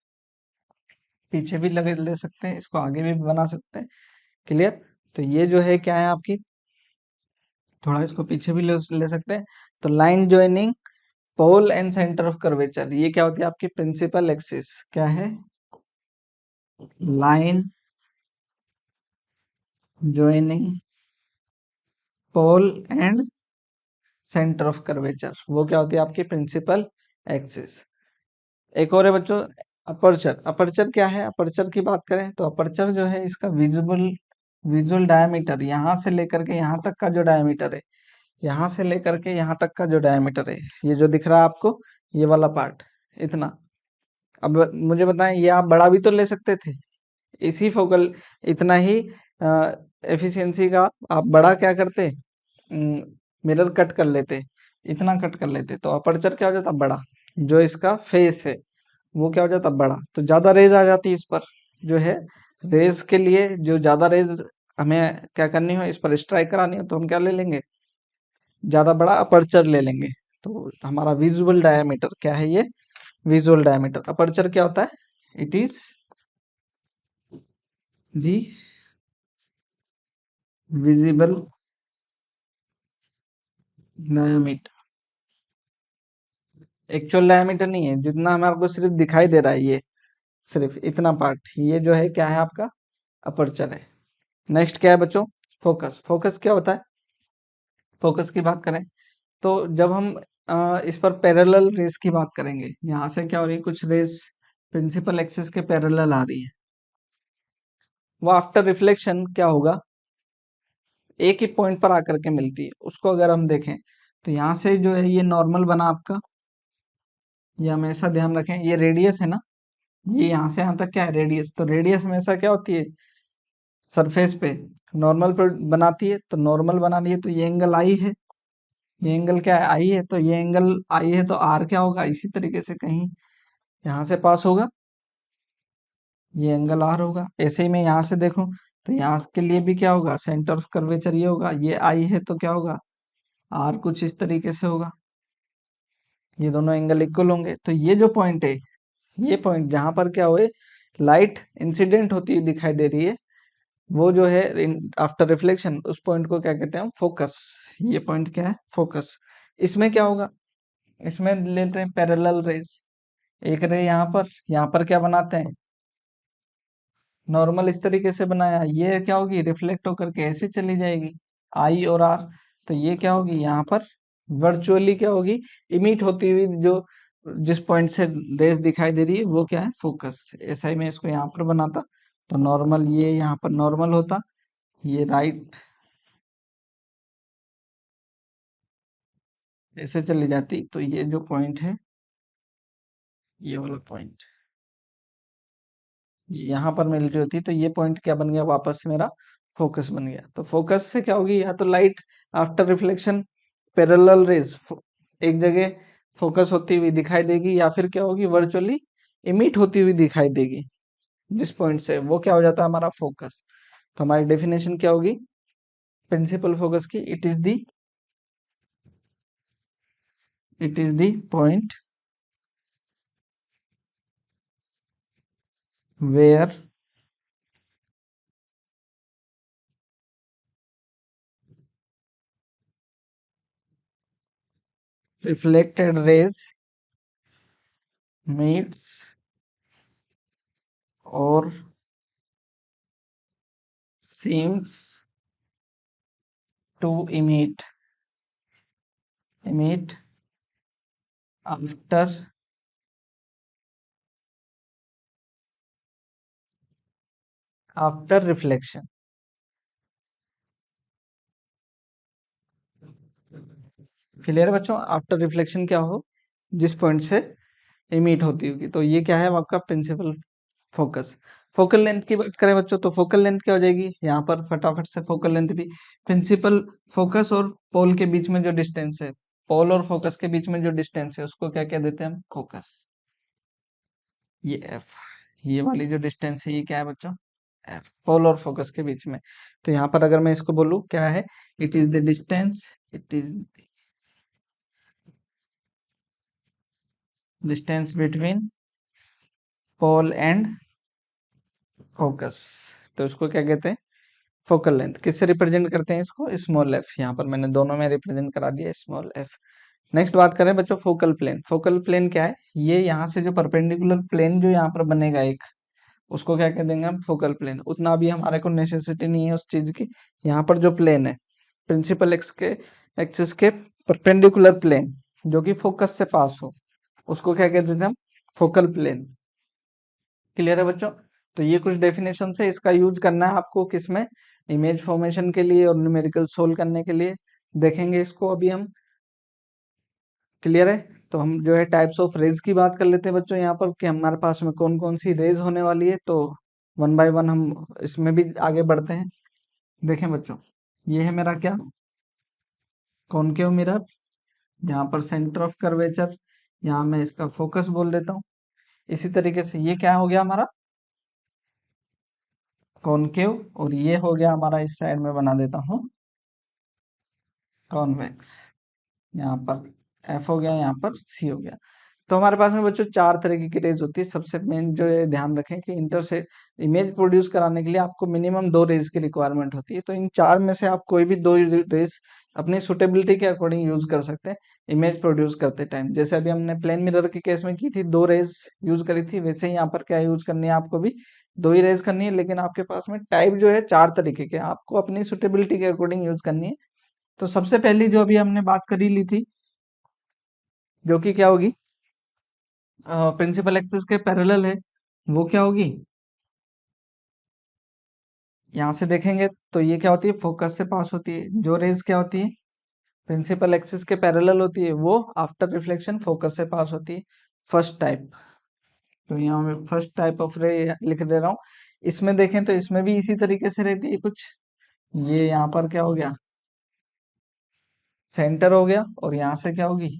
पीछे भी लगे ले सकते हैं, इसको आगे भी बना सकते हैं। क्लियर, तो ये जो है क्या है आपकी, थोड़ा इसको पीछे भी ले सकते हैं। तो line joining pole and centre of curvature, ये क्या होती है आपकी प्रिंसिपल एक्सिस, क्या है, line joining pole and centre of curvature, वो क्या होती है आपकी प्रिंसिपल एक्सिस। एक और है बच्चों अपर्चर, अपर्चर क्या है, अपर्चर की बात करें तो अपर्चर जो है इसका विजुअल विजुअल डायमीटर, यहाँ से लेकर के यहाँ तक का जो डायमीटर है, यहाँ से लेकर के यहाँ तक का जो डायमीटर है, ये जो दिख रहा है आपको, ये वाला पार्ट, इतना। अब मुझे बताएं, ये आप बड़ा भी तो ले सकते थे, इसी फोकल, इतना ही एफिशिएंसी का आप बड़ा क्या करते, मिरर कट कर लेते, इतना कट कर लेते, तो अपर्चर क्या हो जाता बड़ा, जो इसका फेस है वो क्या हो जाता बड़ा, तो ज्यादा रेज आ जाती है इस पर, जो है रेज के लिए, जो ज्यादा रेज हमें क्या करनी हो, इस पर स्ट्राइक करानी हो, तो हम क्या ले लेंगे, ज्यादा बड़ा अपर्चर ले लेंगे। तो हमारा विजुअल डायमीटर क्या है, ये विजुअल डायमीटर। अपर्चर क्या होता है, it is the visible diameter, actual diameter नहीं है, जितना हमारे को सिर्फ दिखाई दे रहा है, ये सिर्फ इतना पार्ट, ये जो है क्या है आपका अपर्चर है। नेक्स्ट क्या है बच्चों, फोकस, फोकस क्या होता है, फोकस की बात करें तो जब हम इस पर पैरेलल रेस की बात करेंगे, यहाँ से क्या हो रही है, कुछ रेस प्रिंसिपल एक्सिस के पैरेलल आ रही है, वो आफ्टर रिफ्लेक्शन क्या होगा, एक ही पॉइंट पर आकर के मिलती है। उसको अगर हम देखें तो यहाँ से जो है ये नॉर्मल बना आपका, ये हमेशा ध्यान रखें, ये रेडियस है ना, ये यहाँ से यहाँ तक क्या है रेडियस, तो रेडियस हमेशा क्या होती है सरफेस पे नॉर्मल पर बनाती है, तो नॉर्मल बना रही है तो ये एंगल आई है, ये एंगल क्या है आई है, तो ये एंगल आई है तो आर क्या होगा, इसी तरीके से कहीं यहाँ से पास होगा, ये एंगल आर होगा। ऐसे ही मैं यहाँ से देखूं तो यहाँ के लिए भी क्या होगा, सेंटर ऑफ कर्वेचर ये होगा, ये आई है तो क्या होगा आर, कुछ इस तरीके से होगा, ये दोनों एंगल इक्वल होंगे। तो ये जो पॉइंट है, ये पॉइंट जहां पर क्या हुए लाइट इंसिडेंट होती हुई दिखाई दे रही है, वो जो है आफ्टर रिफ्लेक्शन, उस पॉइंट को क्या कहते हैं फोकस। ये पॉइंट क्या है फोकस। इसमें क्या होगा, इसमें लेते हैं पैरेलल रेस, एक रे यहाँ पर क्या बनाते हैं, नॉर्मल इस तरीके से बनाया, ये क्या होगी, रिफ्लेक्ट होकर के ऐसे चली जाएगी आई और आर। तो ये क्या होगी, यहाँ पर वर्चुअली क्या होगी, इमिट होती हुई जो जिस पॉइंट से रेस दिखाई दे रही है वो क्या है, फोकस। ऐसा ही मैं इसको यहाँ पर बनाता, तो नॉर्मल ये यहाँ पर नॉर्मल होता, ये राइट ऐसे चली जाती, तो ये जो पॉइंट है, ये वाला पॉइंट यहाँ पर मिल रही होती, तो ये पॉइंट क्या बन गया, वापस से मेरा फोकस बन गया। तो फोकस से क्या होगी, या तो light after reflection parallel raise एक जगह फोकस होती हुई दिखाई देगी, या फिर क्या होगी, वर्चुअली इमिट होती हुई दिखाई देगी जिस पॉइंट से, वो क्या हो जाता है हमारा फोकस। तो हमारी डेफिनेशन क्या होगी प्रिंसिपल फोकस की, it is the point where reflected rays meets or seems to emit after reflection। Clear है बच्चों, आफ्टर रिफ्लेक्शन क्या हो, जिस पॉइंट से इमिट होती होगी, तो ये क्या है आपका प्रिंसिपल फोकस। फोकल लेंथ की बात करें बच्चों, तो फोकल लेंथ क्या हो जाएगी, यहाँ पर फटाफट से फोकल लेंथ भी, प्रिंसिपल फोकस और पोल के बीच में जो डिस्टेंस है, पोल और फोकस के बीच में जो डिस्टेंस है उसको क्या कह देते हैं हम, फोकस। ये एफ, ये वाली जो डिस्टेंस है ये क्या है बच्चों, एफ, पोल और फोकस के बीच में। तो यहाँ पर अगर मैं इसको बोलूँ क्या है, it is the distance, it is distance between pole and focus, तो इसको क्या कहते हैं, फोकल लेंथ। किससे रिप्रेजेंट करते हैं इसको, स्मॉल एफ, यहाँ पर मैंने दोनों में रिप्रेजेंट करा दिया स्मॉल एफ। नेक्स्ट बात करें बच्चों फोकल प्लेन। फोकल प्लेन क्या है, ये यहाँ से जो परपेंडिकुलर प्लेन जो यहाँ पर बनेगा एक, उसको क्या कह देंगे हम, फोकल प्लेन। उतना अभी हमारे को नेसेसिटी नहीं है उस चीज की। यहाँ पर जो प्लेन है प्रिंसिपल एक्स के एक्सिस के परपेंडिकुलर प्लेन जो कि फोकस से पास हो, उसको क्या कहते थे हम, फोकल प्लेन। क्लियर है बच्चों। तो ये कुछ डेफिनेशन है, इसका यूज करना है आपको किसमें, इमेज फॉर्मेशन के लिए और न्यूमेरिकल सोल्व करने के लिए। देखेंगे इसको अभी हम। क्लियर है। तो हम जो है टाइप्स ऑफ रेज की बात कर लेते हैं बच्चों यहाँ पर, कि हमारे पास में कौन कौन सी रेज होने वाली है। तो वन बाय वन हम इसमें भी आगे बढ़ते हैं। देखें बच्चों, ये है मेरा क्या, कॉनकेव मिरर, यहाँ पर सेंटर ऑफ कर्वेचर, यहाँ मैं इसका फोकस बोल देता हूँ। इसी तरीके से ये क्या हो गया हमारा, कॉनकेव, और ये हो गया हमारा, इस साइड में बना देता हूँ कॉन्वेक्स। यहाँ पर एफ हो गया, यहाँ पर सी हो गया। तो हमारे पास में बच्चों चार तरीके की रेज होती है। सबसे मेन जो ये ध्यान रखें कि इंटर से इमेज प्रोड्यूस कराने के लिए आपको मिनिमम दो रेज की रिक्वायरमेंट होती है। तो इन चार में से आप कोई भी दो रेज अपनी सुटेबिलिटी के अकॉर्डिंग यूज कर सकते हैं इमेज प्रोड्यूस करते टाइम। जैसे अभी हमने प्लेन मिरर के केस में की थी, दो रेज यूज करी थी, वैसे ही यहाँ पर क्या यूज करनी है, आपको भी दो ही रेज करनी है। लेकिन आपके पास में टाइप जो है चार तरीके के, आपको अपनी सुटेबिलिटी के अकॉर्डिंग यूज करनी है। तो सबसे पहली जो अभी हमने बात करी ली थी, जो कि क्या होगी, प्रिंसिपल एक्सिस के पैरेलल है, वो क्या होगी, यहाँ से देखेंगे तो ये क्या होती है, फोकस से पास होती है। जो रेज क्या होती है, प्रिंसिपल एक्सिस के पैरेलल होती है, वो आफ्टर रिफ्लेक्शन फोकस से पास होती है। फर्स्ट टाइप, तो यहाँ मैं फर्स्ट टाइप ऑफ रे लिख दे रहा हूँ। इसमें देखें तो इसमें भी इसी तरीके से रहती है कुछ। ये यहाँ पर क्या हो गया, सेंटर हो गया, और यहाँ से क्या होगी,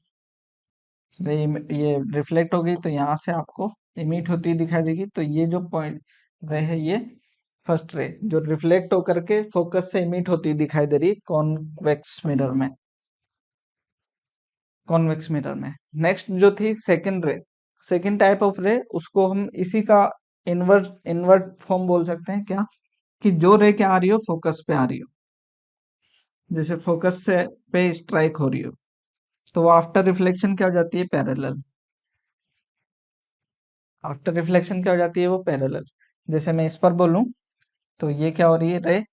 ये रिफ्लेक्ट हो गई, तो यहाँ से आपको इमिट होती दिखाई देगी। तो ये जो पॉइंट रे है, ये फर्स्ट रे जो रिफ्लेक्ट होकर के फोकस से इमिट होती दिखाई दे रही है कॉन्वेक्स मिरर में, कॉन्वेक्स मिरर में। नेक्स्ट जो थी सेकंड रे, सेकंड टाइप ऑफ रे, उसको हम इसी का इनवर्ट इनवर्ट फॉर्म बोल सकते हैं क्या, कि जो रे क्या आ रही हो, फोकस पे आ रही हो, जैसे फोकस से पे स्ट्राइक हो रही हो, तो वो आफ्टर रिफ्लेक्शन क्या हो जाती है, पैरेलल। आफ्टर रिफ्लेक्शन क्या हो जाती है, वो पैरेलल। जैसे मैं इस पर बोलूं तो ये क्या हो रही है, रे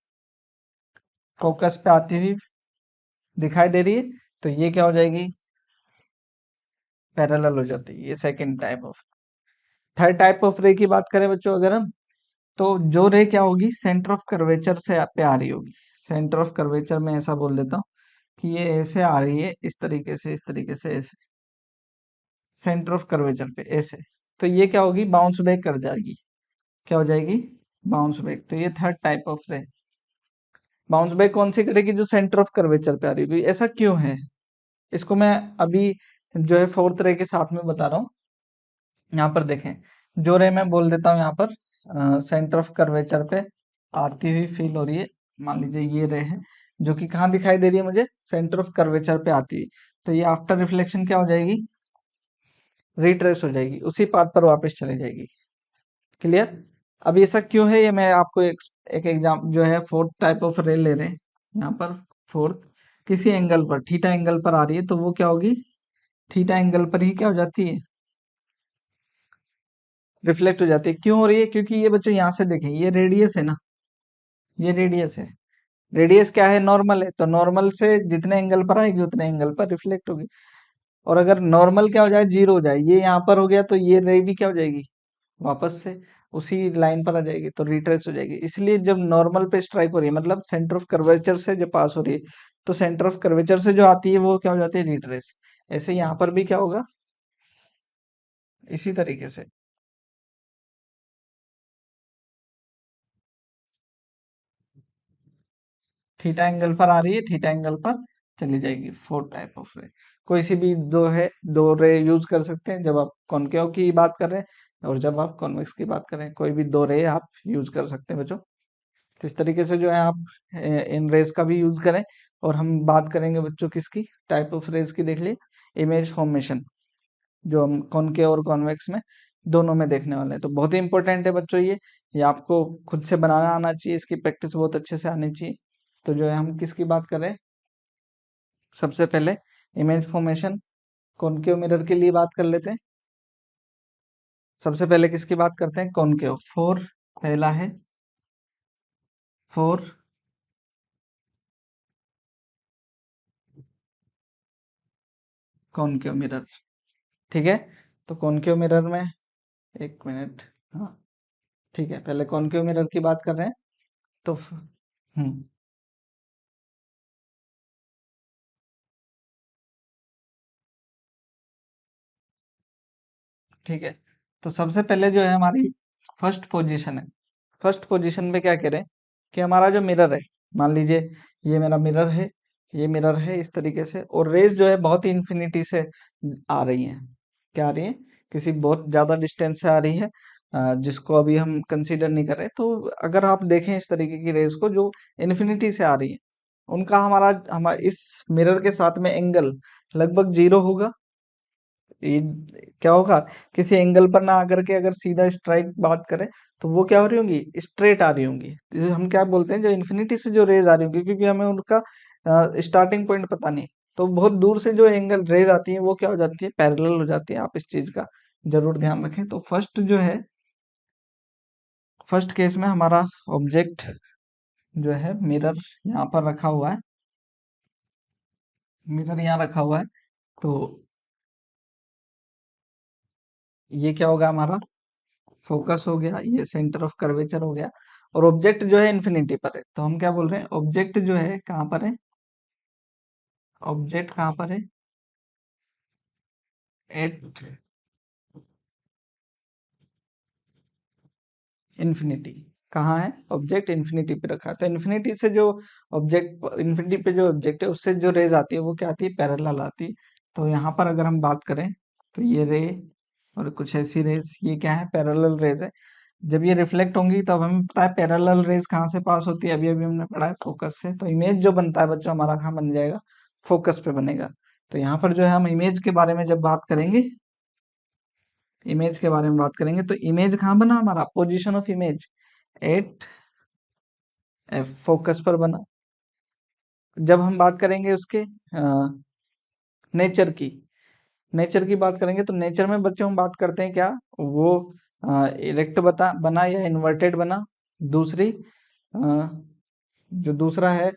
फोकस पे आती हुई दिखाई दे रही है, तो ये क्या हो जाएगी, पैरेलल हो जाती है। ये second type of. Third type of रे की बात करें बच्चों अगर हम, तो जो रे क्या होगी, सेंटर ऑफ कर्वेचर से पे आ रही होगी। सेंटर ऑफ कर्वेचर में ऐसा बोल देता हूँ कि ये ऐसे आ रही है, इस तरीके से, इस तरीके से, ऐसे सेंटर ऑफ कर्वेचर पे ऐसे, तो ये क्या होगी, बाउंस बैक कर जाएगी। क्या हो जाएगी, बाउंस बैक। तो ये थर्ड टाइप ऑफ रे। बाउंस बैक कौन सी करेगी, जो सेंटर ऑफ कर्वेचर पे आ रही होगी। ऐसा क्यों है, इसको मैं अभी जो है फोर्थ रे के साथ में बता रहा हूँ। यहाँ पर देखें, जो रे मैं बोल देता हूँ यहाँ पर सेंटर ऑफ कर्वेचर पे आती हुई फील हो रही है। मान लीजिए ये रे है जो कि कहाँ दिखाई दे रही है मुझे, सेंटर ऑफ कर्वेचर पे आती हुई, तो ये आफ्टर रिफ्लेक्शन क्या हो जाएगी, रिट्रेस हो जाएगी, उसी पाथ पर वापस चली जाएगी। क्लियर। अब ऐसा क्यों है, ये मैं आपको एक एग्जाम जो है फोर्थ टाइप ऑफ रे ले रहे हैं यहाँ पर। फोर्थ किसी एंगल पर, थीटा एंगल पर आ रही है, तो वो क्या होगी, थीटा एंगल पर ही क्या हो जाती है, रिफ्लेक्ट हो जाती है। क्यों हो रही है, क्योंकि ये बच्चों यहाँ से देखें, ये रेडियस है ना, ये रेडियस है। रेडियस क्या है, नॉर्मल है, तो नॉर्मल से जितने एंगल पर आएगी उतने एंगल पर रिफ्लेक्ट होगी। और अगर नॉर्मल क्या हो जाए, जीरो हो जाए, ये यहाँ पर हो गया, तो ये रे भी क्या हो जाएगी, वापस से उसी लाइन पर आ जाएगी, तो रिट्रेस हो जाएगी। इसलिए जब नॉर्मल पे स्ट्राइक हो रही है, मतलब सेंटर ऑफ कर्वेचर से जो पास हो रही है, तो सेंटर ऑफ कर्वेचर से जो आती है वो क्या हो जाती है, रिट्रेस। ऐसे यहाँ पर भी क्या होगा, इसी तरीके से। थीटा एंगल पर आ रही है, थीटा एंगल पर चली जाएगी। फोर टाइप ऑफ रे, कोई सी भी दो है, दो रे यूज कर सकते हैं जब आप कॉनकेव की बात कर रहे हैं और जब आप कॉन्वेक्स की बात कर रहे हैं, कोई भी दो रे आप यूज कर सकते हैं बच्चों। तो इस तरीके से जो है आप इन रेज का भी यूज करें। और हम बात करेंगे बच्चों किसकी, टाइप ऑफ रेज की, देख लिए इमेज फॉर्मेशन, जो हम कॉनकेव और कॉन्वेक्स में दोनों में देखने वाले हैं। तो बहुत ही इंपॉर्टेंट है बच्चों ये आपको खुद से बनाना आना चाहिए, इसकी प्रैक्टिस बहुत अच्छे से आनी चाहिए। तो जो है हम किसकी बात कर रहे हैं, सबसे पहले इमेज फॉर्मेशन कॉनकेव मिरर के लिए बात कर लेते हैं। सबसे पहले किसकी बात करते हैं, कॉनकेव। फोर पहला है, फोर कॉनकेव मिरर। ठीक है, तो कॉनकेव मिरर में, एक मिनट, हाँ ठीक है, पहले कॉनकेव मिरर की बात कर रहे हैं। तो ठीक है, तो सबसे पहले जो है हमारी फर्स्ट पोजीशन है। फर्स्ट पोजीशन में क्या करें कि हमारा जो मिरर है, मान लीजिए ये मेरा मिरर है, ये मिरर है इस तरीके से, और रेज जो है बहुत ही इंफिनिटी से आ रही हैं। क्या आ रही है, किसी बहुत ज्यादा डिस्टेंस से आ रही है, जिसको अभी हम कंसीडर नहीं कर रहे। तो अगर आप देखें इस तरीके की रेज को जो इन्फिनिटी से आ रही है, उनका हमारा हमारा इस मिरर के साथ में एंगल लगभग जीरो होगा। ये क्या होगा, किसी एंगल पर ना आकर के अगर सीधा स्ट्राइक बात करें, तो वो क्या हो रही होंगी, स्ट्रेट आ रही होंगी। तो इसे हम क्या बोलते हैं, जो इन्फिनिटी से जो रेज आ रही होंगी, क्योंकि हमें उनका स्टार्टिंग पॉइंट पता नहीं, तो बहुत दूर से जो एंगल रेज आती है वो क्या हो जाती है, पैरेलल हो जाती है। आप इस चीज का जरूर ध्यान रखें। तो फर्स्ट जो है, फर्स्ट केस में हमारा ऑब्जेक्ट जो है मिरर यहाँ पर रखा हुआ है, मिरर यहाँ रखा हुआ है, तो ये क्या होगा, हमारा फोकस हो गया, ये सेंटर ऑफ कर्वेचर हो गया, और ऑब्जेक्ट जो है इन्फिनिटी पर है। तो हम क्या बोल रहे हैं, ऑब्जेक्ट जो है कहाँ पर है, ऑब्जेक्ट कहाँ पर है, एट इन्फिनिटी। कहाँ है, ऑब्जेक्ट इन्फिनिटी पे रखा है। तो इन्फिनिटी से जो ऑब्जेक्ट, इन्फिनिटी पे जो ऑब्जेक्ट है उससे जो रेज आती है वो क्या आती है, पैरेलल आती है। तो यहाँ पर अगर हम बात करें, तो ये रे और कुछ ऐसी रेज, ये क्या है, पैरेलल रेज है। जब ये रिफ्लेक्ट होंगी तब हमें पता है पैरेलल रेज कहाँ से पास होती है, अभी अभी हमने पढ़ा है, फोकस से। तो इमेज जो बनता है बच्चों हमारा कहाँ बन जाएगा, फोकस पे बनेगा। तो यहाँ पर जो है हम इमेज के बारे में जब बात करेंगे, इमेज के बारे में बात करेंगे, तो इमेज कहाँ बना हमारा, position of image at F, focus पर बना। जब हम बात करेंगे उसके नेचर की, नेचर की बात करेंगे, तो नेचर में बच्चों हम बात करते हैं क्या, वो इरेक्ट बना या इन्वर्टेड बना। दूसरी जो दूसरा है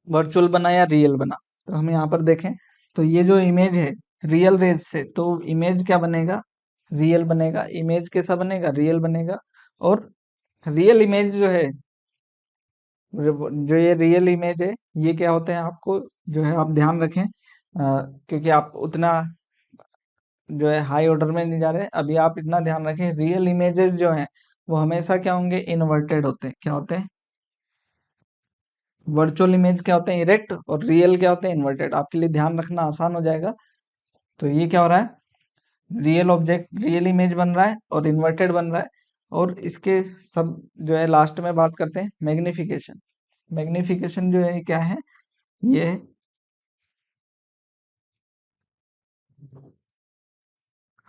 वर्चुअल बना या रियल बना। तो हम यहाँ पर देखें तो ये जो इमेज है रियल रेज से, तो इमेज क्या बनेगा, रियल बनेगा। इमेज कैसा बनेगा, रियल बनेगा। और रियल इमेज जो है, जो ये रियल इमेज है, ये क्या होते हैं आपको जो है आप ध्यान रखें, क्योंकि आप उतना जो है हाई ऑर्डर में नहीं जा रहे। अभी आप इतना ध्यान रखें, रियल इमेजेस जो हैं वो हमेशा क्या होंगे, इन्वर्टेड होते हैं। क्या होते हैं, वर्चुअल इमेज क्या होते हैं, इरेक्ट, और रियल क्या होते हैं, इन्वर्टेड। आपके लिए ध्यान रखना आसान हो जाएगा। तो ये क्या हो रहा है, रियल ऑब्जेक्ट, रियल इमेज बन रहा है और इन्वर्टेड बन रहा है। और इसके सब जो है लास्ट में बात करते हैं मैग्निफिकेशन। मैग्निफिकेशन जो है क्या है, ये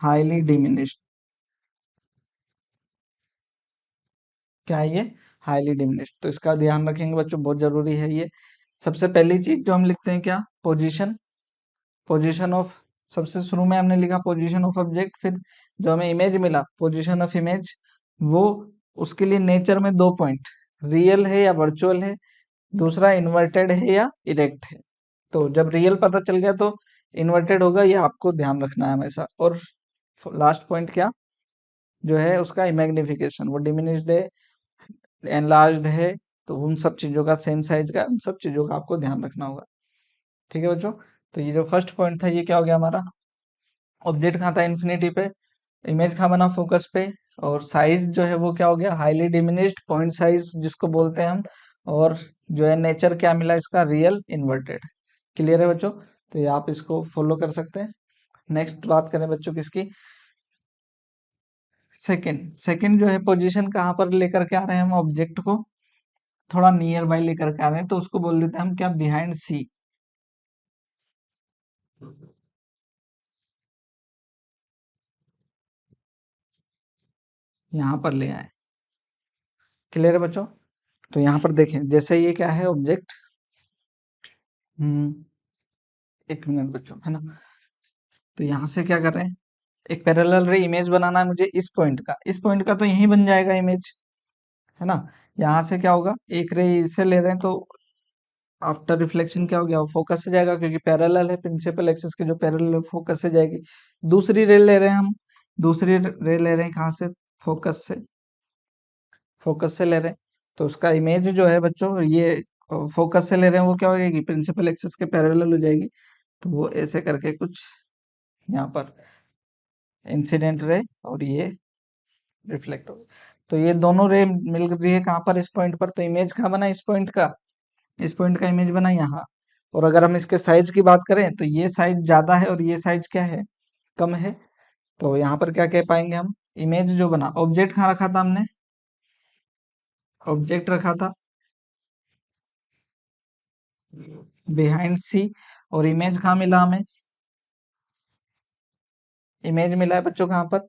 हाईली डिमिनिश्ड। क्या है ये, हाईली डिमिनिश्ड। तो इसका ध्यान रखेंगे बच्चों, बहुत जरूरी है ये। सबसे पहली चीज जो हम लिखते हैं क्या, पोजीशन। पोजीशन ऑफ, सबसे शुरू में हमने लिखा पोजीशन ऑफ ऑब्जेक्ट, फिर जो हमें इमेज मिला पोजीशन ऑफ इमेज, वो उसके लिए नेचर में दो पॉइंट, रियल है या वर्चुअल है, दूसरा इन्वर्टेड है या इरेक्ट है। तो जब रियल पता चल गया तो इन्वर्टेड होगा, ये आपको ध्यान रखना है हमेशा। और लास्ट पॉइंट क्या जो है उसका, मैग्निफिकेशन, वो डिमिनिश्ड है, एनलार्ज्ड है। तो उन सब चीजों का, सेम साइज का, उन सब चीजों का आपको ध्यान रखना होगा। ठीक है बच्चों। तो ये जो फर्स्ट पॉइंट था ये क्या हो गया हमारा, ऑब्जेक्ट कहाँ था, इन्फिनिटी पे, इमेज कहाँ बना, फोकस पे, और साइज जो है वो क्या हो गया, हाईली डिमिनिश्ड, पॉइंट साइज जिसको बोलते हैं हम। और जो है नेचर क्या मिला इसका, रियल इन्वर्टेड। क्लियर है बच्चों। तो ये आप इसको फॉलो कर सकते हैं। नेक्स्ट बात करें बच्चों किसकी, सेकंड। सेकंड जो है पोजीशन कहाँ पर लेकर के आ रहे हैं हम ऑब्जेक्ट को, थोड़ा नियर बाय लेकर के आ रहे हैं, तो उसको बोल देते हैं हम क्या, बिहाइंड सी। यहाँ पर ले आए। क्लियर है बच्चों। तो यहाँ पर देखें, जैसे ये क्या है ऑब्जेक्ट, हम्म, एक मिनट बच्चों, है ना। तो यहाँ से क्या कर रहे हैं, एक पैरेलल रे इमेज बनाना है मुझे इस पॉइंट का, इस पॉइंट का तो यहीं बन जाएगा इमेज, है ना। यहाँ से क्या होगा, एक रे इसे ले रहे हैं तो आफ्टर रिफ्लेक्शन क्या हो गया, वो फोकस से जाएगा, क्योंकि पैरेलल है, प्रिंसिपल एक्सिस के जो पैरेलल फोकस से जाएगी। दूसरी रे ले रहे हैं हम, दूसरी रे ले रहे हैं कहाँ से, फोकस से, फोकस से ले रहे हैं। तो उसका इमेज जो है बच्चों, ये फोकस से ले रहे हैं, वो क्या हो जाएगी, प्रिंसिपल एक्सिस के पैरेलल हो जाएगी। तो वो ऐसे करके कुछ यहाँ पर इंसिडेंट रे और ये रिफ्लेक्ट हो गया। तो ये दोनों रे मिल रही है कहाँ पर, इस पॉइंट पर। तो इमेज कहाँ बना, इस पॉइंट का, इस पॉइंट का इमेज बना यहाँ। और अगर हम इसके साइज की बात करें तो ये साइज ज्यादा है और ये साइज क्या है, कम है। तो यहाँ पर क्या कह पाएंगे हम, इमेज जो बना, ऑब्जेक्ट कहाँ रखा था हमने, ऑब्जेक्ट रखा था बिहाइंड सी, और इमेज कहाँ मिला हमें, इमेज मिला है बच्चों कहाँ पर,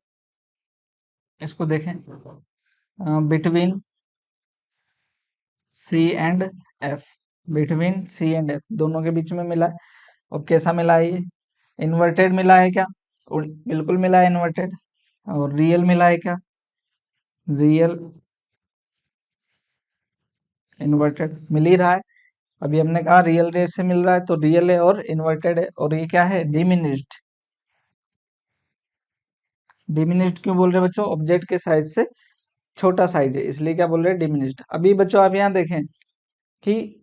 इसको देखें, between C and F, between C and F दोनों के बीच में मिला है। और कैसा मिला है ये, इन्वर्टेड मिला है क्या, बिल्कुल मिला है इन्वर्टेड। और रियल मिला है क्या, रियल इन्वर्टेड मिल ही रहा है। अभी हमने कहा रियल रेस से मिल रहा है, तो रियल है और इन्वर्टेड है। और ये क्या है, डिमिनिश्ड। डिमिनिश्ड क्यों बोल रहे हैं बच्चों, ऑब्जेक्ट के साइज से छोटा साइज है, इसलिए क्या बोल रहे हैं, डिमिनिश्ड। अभी बच्चों आप यहाँ देखें कि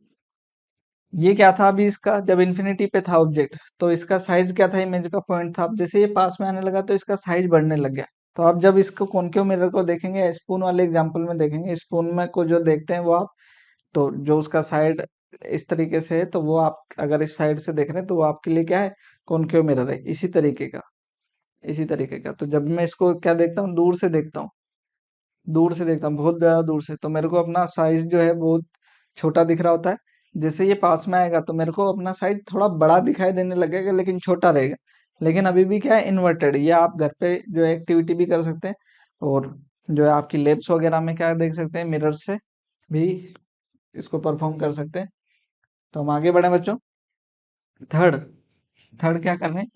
ये क्या था, अभी इसका जब इन्फिनिटी पे था ऑब्जेक्ट, तो इसका साइज क्या था, इमेज का पॉइंट था। अब जैसे ये पास में आने लगा तो इसका साइज बढ़ने लग गया। तो आप जब इसको कॉनकेव मिरर को देखेंगे, स्पून वाले एग्जांपल में देखेंगे, स्पून में को जो देखते हैं वो आप, तो जो उसका साइड इस तरीके से है, तो वो आप अगर इस साइड से देख रहे हैं तो वो आपके लिए क्या है, कॉनकेव मिरर है, इसी तरीके का, इसी तरीके का। तो जब मैं इसको क्या देखता हूँ, दूर से देखता हूँ, दूर से देखता हूँ, बहुत ज्यादा दूर से, तो मेरे को अपना साइज जो है बहुत छोटा दिख रहा होता है। जैसे ये पास में आएगा तो मेरे को अपना साइज थोड़ा बड़ा दिखाई देने लगेगा, लेकिन छोटा रहेगा। लेकिन अभी भी क्या है, इन्वर्टेड। ये आप घर पे जो है एक्टिविटी भी कर सकते हैं, और जो है आपकी लैब्स वगैरह में क्या देख सकते हैं, मिरर से भी इसको परफॉर्म कर सकते हैं। तो हम आगे बढ़े बच्चों। थर्ड, थर्ड क्या कर रहे हैं,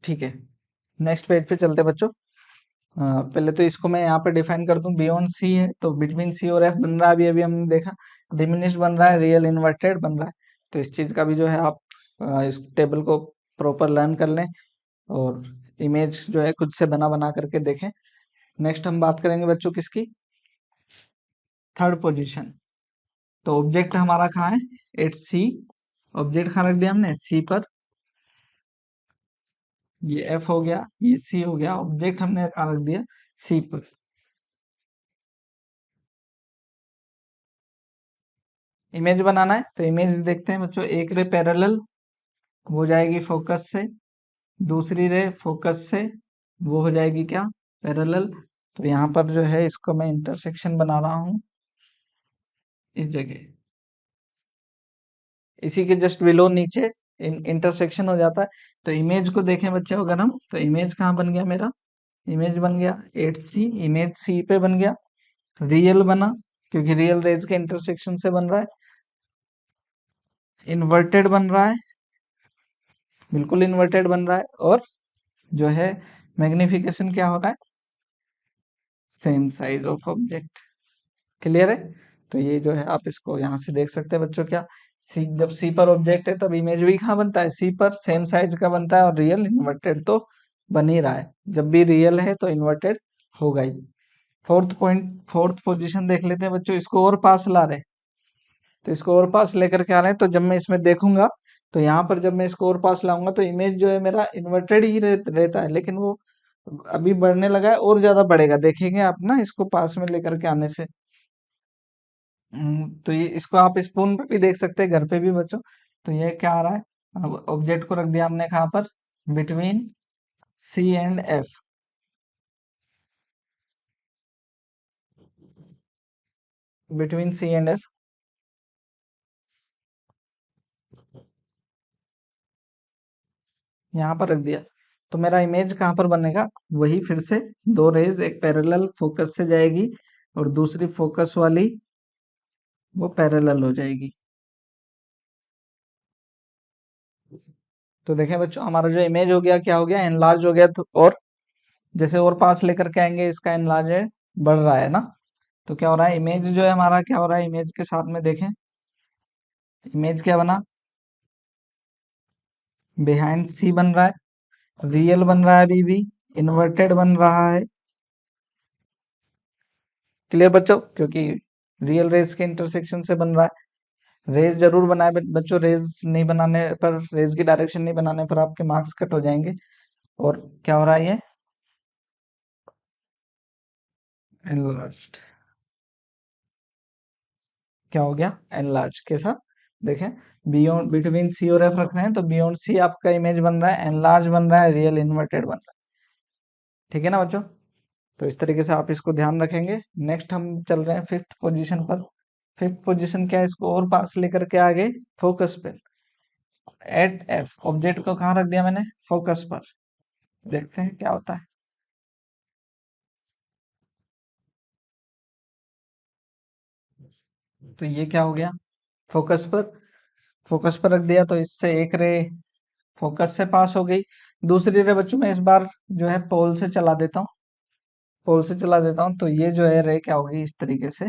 ठीक है, नेक्स्ट पेज पे चलते हैं बच्चों। पहले तो इसको मैं यहाँ पे डिफाइन कर दूं, बियॉन्ड सी है तो बिटवीन सी और एफ बन रहा है, अभी अभी हमने देखा डिमिनिश्ड बन रहा है, रियल इन्वर्टेड बन रहा है। तो इस चीज का भी जो है आप इस टेबल को प्रॉपर लर्न कर लें और इमेज जो है खुद से बना बना करके देखें। नेक्स्ट हम बात करेंगे बच्चों किसकी, थर्ड पोजीशन। तो ऑब्जेक्ट हमारा कहाँ है, एट सी, ऑब्जेक्ट कहाँ रख दिया हमने, सी पर। ये एफ हो गया, ये सी हो गया, ऑब्जेक्ट हमने कहाँ रख दिया, सी पर। इमेज बनाना है तो इमेज देखते हैं बच्चों, एक रे पैरेलल वो हो जाएगी फोकस से, दूसरी रे फोकस से वो हो जाएगी क्या, पैरेलल। तो यहाँ पर जो है इसको मैं इंटरसेक्शन बना रहा हूँ इस जगह, इसी के जस्ट बिलो नीचे इंटरसेक्शन हो जाता है। तो इमेज को देखें बच्चे अगर हम, तो इमेज कहाँ बन गया मेरा, इमेज बन गया एट सी, इमेज सी पे बन गया, रियल बना क्योंकि रियल रेज के इंटरसेक्शन से बन रहा है, इन्वर्टेड बन रहा है, बिल्कुल इन्वर्टेड बन रहा है, और जो है मैग्निफिकेशन क्या हो रहा है, same size of object. Clear है। तो ये जो है आप इसको यहाँ से देख सकते हैं बच्चों, क्या सी, जब सी पर ऑब्जेक्ट है तब इमेज भी कहाँ बनता है, सी पर, सेम साइज का बनता है, और रियल इन्वर्टेड तो बन ही रहा है, जब भी रियल है तो इन्वर्टेड होगा ही। फोर्थ पॉइंट, फोर्थ पोजीशन देख लेते हैं बच्चों, इसको और पास ला रहे हैं, तो इसको और पास लेकर के आ रहे हैं, तो जब मैं इसमें देखूंगा तो यहाँ पर जब मैं इसको और पास लाऊंगा तो इमेज जो है मेरा इन्वर्टेड ही रहता है, लेकिन वो अभी बढ़ने लगा है और ज्यादा बढ़ेगा, देखेंगे आप ना इसको पास में लेकर के आने से। तो ये इसको आप स्पून पे भी देख सकते हैं घर पे भी बच्चों। तो ये क्या आ रहा है, अब ऑब्जेक्ट को रख दिया हमने कहाँ पर, between C and F, between C and F यहाँ पर रख दिया। तो मेरा इमेज कहाँ पर बनेगा, वही फिर से दो रेज, एक पैरेलल फोकस से जाएगी और दूसरी फोकस वाली वो पैरेलल हो जाएगी। तो देखें बच्चों हमारा जो इमेज हो गया क्या हो गया, एनलार्ज हो गया। तो और जैसे और पास लेकर के आएंगे इसका एनलार्ज है, बढ़ रहा है ना। तो क्या हो रहा है, इमेज जो है हमारा क्या हो रहा है, इमेज के साथ में देखें, इमेज क्या बना, बिहाइंड सी बन रहा है, रियल बन रहा है, अभी भी इन्वर्टेड बन रहा है। क्लियर बच्चों, क्योंकि रियल रेज के इंटरसेक्शन से बन रहा है। रेज जरूर बनाए बच्चों, रेज नहीं बनाने पर, रेज की डायरेक्शन नहीं बनाने पर आपके मार्क्स कट हो जाएंगे। और क्या हो रहा है, ये एनलार्ज्ड, क्या हो गया, एनलार्ज कैसा, देखें बियॉन्ड, बिटवीन सी और एफ रख रहे हैं तो बियॉन्ड सी आपका इमेज बन रहा है, एनलार्ज बन रहा है, रियल इन्वर्टेड बन रहा है। ठीक है ना बच्चों। तो इस तरीके से आप इसको ध्यान रखेंगे। नेक्स्ट हम चल रहे हैं फिफ्थ पोजीशन पर। फिफ्थ पोजीशन क्या है, इसको और पास लेकर के आगे फोकस पे, एट एफ, ऑब्जेक्ट को कहाँ रख दिया मैंने, फोकस पर। देखते हैं क्या होता है। तो ये क्या हो गया, फोकस पर, फोकस पर रख दिया तो इससे एक रे फोकस से पास हो गई। दूसरी रे बच्चों मैं इस बार जो है पोल से चला देता हूँ, पोल से चला देता हूँ, तो ये जो है रे क्या होगी, इस तरीके से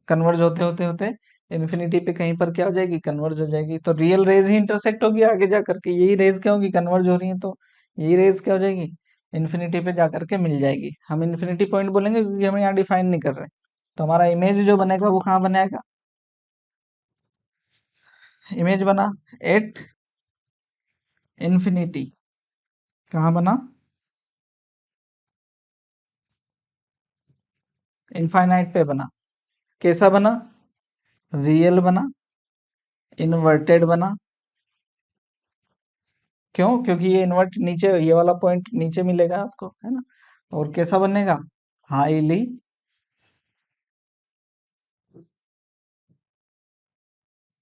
कन्वर्ज होते होते होते इन्फिनिटी पे कहीं पर क्या हो जाएगी, कन्वर्ज हो जाएगी। तो रियल रेज ही इंटरसेक्ट होगी आगे जा करके, यही रेज क्या होगी, कन्वर्ज हो रही है, तो यही रेज क्या हो जाएगी, इन्फिनिटी पे जा करके मिल जाएगी। हम इन्फिनिटी पॉइंट बोलेंगे क्योंकि हम यहाँ डिफाइन नहीं कर रहे। तो हमारा इमेज जो बनेगा वो कहाँ बनेगा, इमेज बना एट इन्फिनिटी, कहाँ बना, इनफाइनाइट पे बना। कैसा बना, रियल बना, इन्वर्टेड बना। क्यों, क्योंकि ये इन्वर्ट नीचे, ये वाला पॉइंट नीचे मिलेगा आपको, है ना। और कैसा बनेगा, हाईली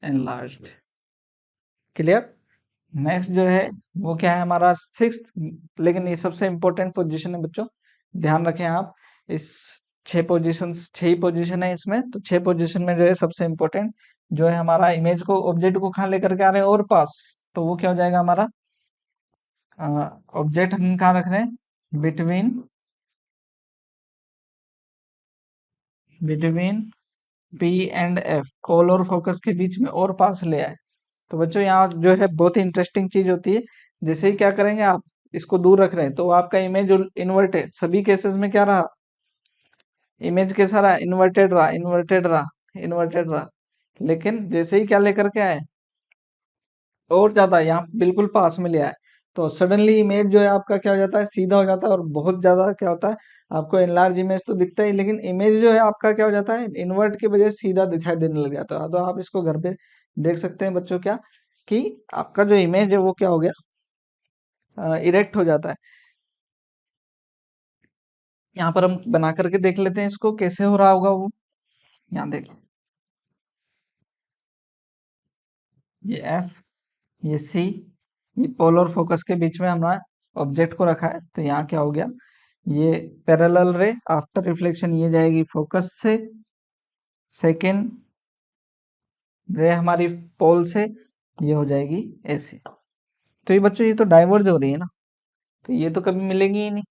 एनलार्ज्ड। क्लियर। नेक्स्ट जो है वो क्या है हमारा सिक्स्थ, लेकिन ये सबसे इंपॉर्टेंट पोजीशन है बच्चों, ध्यान रखें आप। इस छह पोजीशन, छह ही पोजीशन है इसमें, तो छह पोजीशन में जो है सबसे इंपॉर्टेंट जो है हमारा, इमेज को, ऑब्जेक्ट को कहाँ लेकर के आ रहे हैं, और पास, तो वो क्या हो जाएगा हमारा, ऑब्जेक्ट हम कहाँ रख रहे हैं, बिटवीन पी एंड एफ, पोल और फोकस के बीच में और पास ले आए। तो बच्चों यहाँ जो है बहुत ही इंटरेस्टिंग चीज होती है, जैसे ही क्या करेंगे आप इसको दूर रख रहे हैं तो आपका इमेज इन्वर्टेड, सभी केसेस में क्या रहा, इमेज कैसा रहा, इन्वर्टेड रहा, इन्वर्टेड रहा, इन्वर्टेड रहा। लेकिन जैसे ही क्या लेकर के आए, और ज्यादा यहाँ बिल्कुल पास में ले आए, तो सडनली इमेज जो है आपका क्या हो जाता है, सीधा हो जाता है, और बहुत ज्यादा क्या होता है, आपको एनलार्ज इमेज तो दिखता है, लेकिन इमेज जो है आपका क्या हो जाता है, इन्वर्ट की वजह से सीधा दिखाई देने लग जाता है। तो आप इसको घर पे देख सकते हैं बच्चों, क्या कि आपका जो इमेज है वो क्या हो गया, इरेक्ट हो जाता है। यहाँ पर हम बना करके देख लेते हैं इसको कैसे हो रहा होगा वो। यहाँ देखिए, ये एफ, ये सी, ये पोलर फोकस के बीच में हमने ऑब्जेक्ट को रखा है। तो यहाँ क्या हो गया, ये पैरेलल रे आफ्टर रिफ्लेक्शन ये जाएगी फोकस से, सेकेंड रे हमारी पोल से, ये हो जाएगी ऐसे। तो ये बच्चों ये तो डाइवर्ज हो रही है ना, तो ये तो कभी मिलेंगी ही नहीं।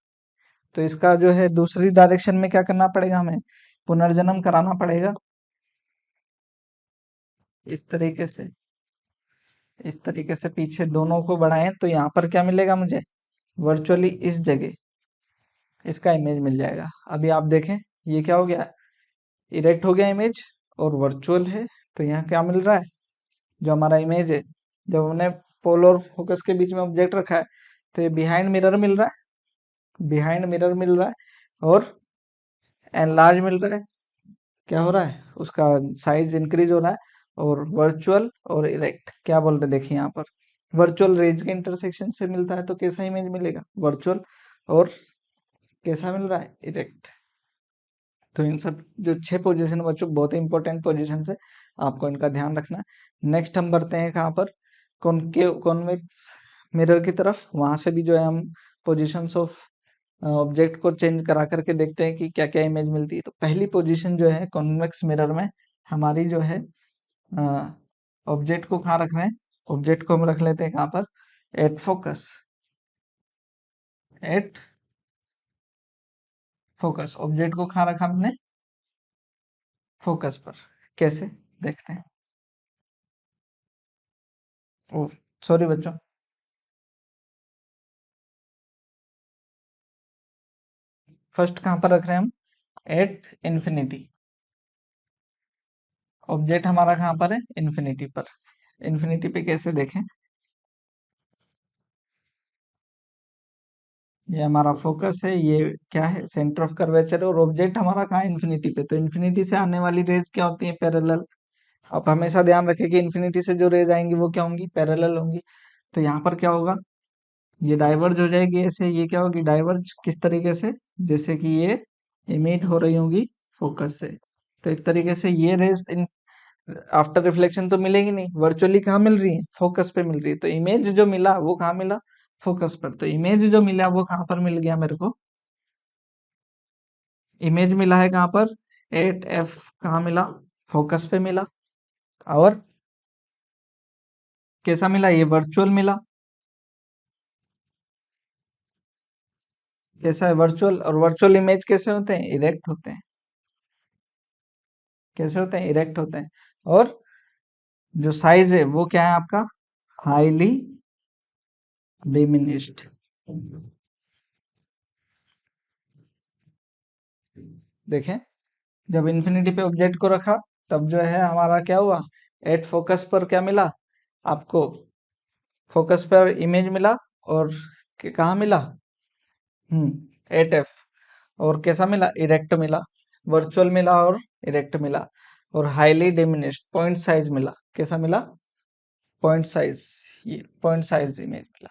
तो इसका जो है दूसरी डायरेक्शन में क्या करना पड़ेगा, हमें पुनर्जन्म कराना पड़ेगा। इस तरीके से, इस तरीके से पीछे दोनों को बढ़ाएं तो यहाँ पर क्या मिलेगा मुझे, वर्चुअली इस जगह इसका इमेज मिल जाएगा। अभी आप देखें ये क्या हो गया, इरेक्ट हो गया इमेज, और वर्चुअल है। तो यहाँ क्या मिल रहा है, जो हमारा इमेज है, जब हमने पोल और फोकस के बीच में ऑब्जेक्ट रखा है तो ये बिहाइंड मिरर मिल रहा है, बिहाइंड मिरर मिल रहा है, और एनलार्ज मिल रहा है। क्या हो रहा है, उसका साइज इंक्रीज हो रहा है। और वर्चुअल और इरेक्ट क्या बोल रहे हैं, देखिए यहाँ पर वर्चुअल रेज के इंटरसेक्शन से मिलता है तो कैसा इमेज मिलेगा, वर्चुअल, और कैसा मिल रहा है, इरेक्ट। तो इन सब जो 6 पोजीशन बच्चों बहुत ही इंपॉर्टेंट पोजीशन है, आपको इनका ध्यान रखना है। नेक्स्ट हम बढ़ते हैं कहाँ पर, कॉनकेव कॉन्वेक्स मिरर की तरफ। वहां से भी जो है हम पोजीशंस ऑफ ऑब्जेक्ट को चेंज करा करके देखते हैं कि क्या क्या इमेज मिलती है। तो पहली पोजीशन जो है कॉन्वेक्स मिरर में हमारी जो है, ऑब्जेक्ट को कहाँ रख रहे हैं, ऑब्जेक्ट को हम रख लेते हैं कहाँ पर, at focus, at focus. Object को कहाँ रखा हमने, फोकस पर। कैसे, देखते हैं। ओ सॉरी बच्चों, फर्स्ट कहाँ पर रख रहे हैं हम, एट इन्फिनिटी। ऑब्जेक्ट हमारा कहाँ पर है, इन्फिनिटी पर। इन्फिनिटी पे कैसे देखें, ये हमारा फोकस है, ये क्या है, सेंटर ऑफ कर्वेचर है, और ऑब्जेक्ट हमारा कहाँ है, इन्फिनिटी पे। तो इन्फिनिटी से आने वाली रेज क्या होती है, पैरेलल। आप हमेशा ध्यान रखें कि इन्फिनिटी से जो रेज आएंगी वो क्या होंगी, पैरेलल होंगी। तो यहाँ पर क्या होगा, ये डाइवर्ज हो जाएगी ऐसे, ये क्या होगी, डाइवर्ज किस तरीके से, जैसे कि ये इमिट हो रही होंगी फोकस से। तो एक तरीके से ये रेज इन आफ्टर रिफ्लेक्शन तो मिलेगी नहीं, वर्चुअली कहाँ मिल रही है, फोकस पे मिल रही है। तो इमेज जो मिला वो कहाँ मिला, फोकस पर। तो इमेज जो मिला वो कहाँ पर मिल गया मेरे को, इमेज मिला है कहाँ पर, एट एफ कहाँ मिला, फोकस पे मिला। और कैसा मिला, ये वर्चुअल मिला। कैसा है, वर्चुअल। और वर्चुअल इमेज कैसे होते हैं, इरेक्ट होते हैं। कैसे होते हैं, इरेक्ट होते हैं। और जो साइज है वो क्या है आपका, हाईली डिमिनिश्ड। देखें, जब इन्फिनिटी पे ऑब्जेक्ट को रखा तब जो है हमारा क्या हुआ, एट फोकस पर क्या मिला आपको, फोकस पर इमेज मिला, और कहाँ मिला, एट एफ। और कैसा मिला, इरेक्ट मिला, वर्चुअल मिला और इरेक्ट मिला। और हाईली डिमिनिश्ड पॉइंट साइज मिला, कैसा मिला, पॉइंट साइज, ये पॉइंट साइज इमेज मिला।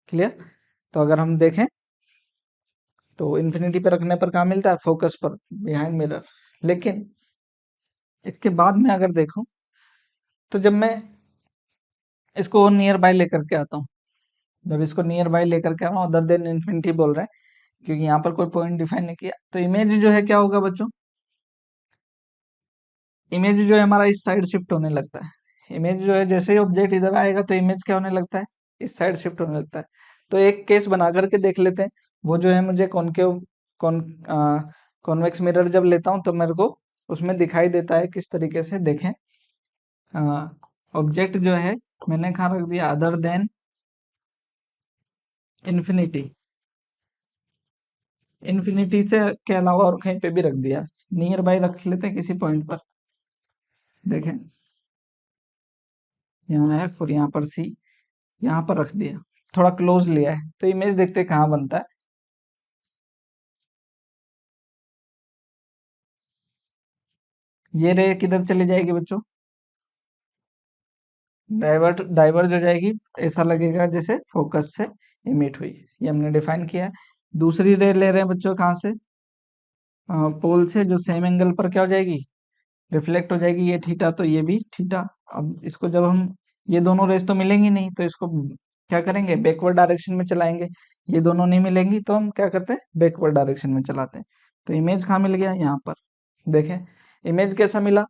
क्लियर। तो अगर हम देखें तो इन्फिनिटी पे रखने पर कहाँ मिलता है, फोकस पर, बिहाइंड मिरर। लेकिन इसके बाद में अगर देखूं तो जब मैं इसको नियर बाय लेकर के आता हूँ, जब इसको नियर बाय लेकर के आ रहा हूँ, अदर देन इन्फिनिटी बोल रहे हैं क्योंकि यहाँ पर कोई पॉइंट डिफाइन नहीं किया, तो इमेज जो है क्या होगा बच्चों, इमेज जो है हमारा इस साइड शिफ्ट होने लगता है। इमेज जो है जैसे ही ऑब्जेक्ट इधर आएगा तो इमेज क्या होने लगता है, इस साइड शिफ्ट होने लगता है। तो एक केस बना करके देख लेते हैं। वो जो है मुझे कॉनकेव कॉन कॉन्वेक्स मिरर जब लेता हूँ तो मेरे को उसमें दिखाई देता है किस तरीके से। देखें, ऑब्जेक्ट जो है मैंने कहाँ रख दिया, अदर देन इन्फिनिटी, इन्फिनिटी से के अलावा और कहीं पे भी रख दिया, नियर बाय रख लेते हैं किसी पॉइंट पर। देखें, यहाँ एफ और यहाँ पर सी, यहाँ पर रख दिया, थोड़ा क्लोज लिया है, तो इमेज देखते हैं कहाँ बनता है। ये रे किधर चली जाएगी बच्चों, डाइवर्ज हो जाएगी, ऐसा लगेगा जैसे फोकस से इमिट हुई। ये हमने डिफाइन किया है। दूसरी रे ले रहे हैं बच्चों कहाँ से, पोल से, जो सेम एंगल पर क्या हो जाएगी, रिफ्लेक्ट हो जाएगी। ये थीटा तो ये भी थीटा। अब इसको जब हम, ये दोनों रेस तो मिलेंगी नहीं, तो इसको क्या करेंगे, बैकवर्ड डायरेक्शन में चलाएंगे। ये दोनों नहीं मिलेंगी तो हम क्या करते हैं, बैकवर्ड डायरेक्शन में चलाते हैं। तो इमेज कहाँ मिल गया, यहाँ पर। देखें इमेज कैसा मिला,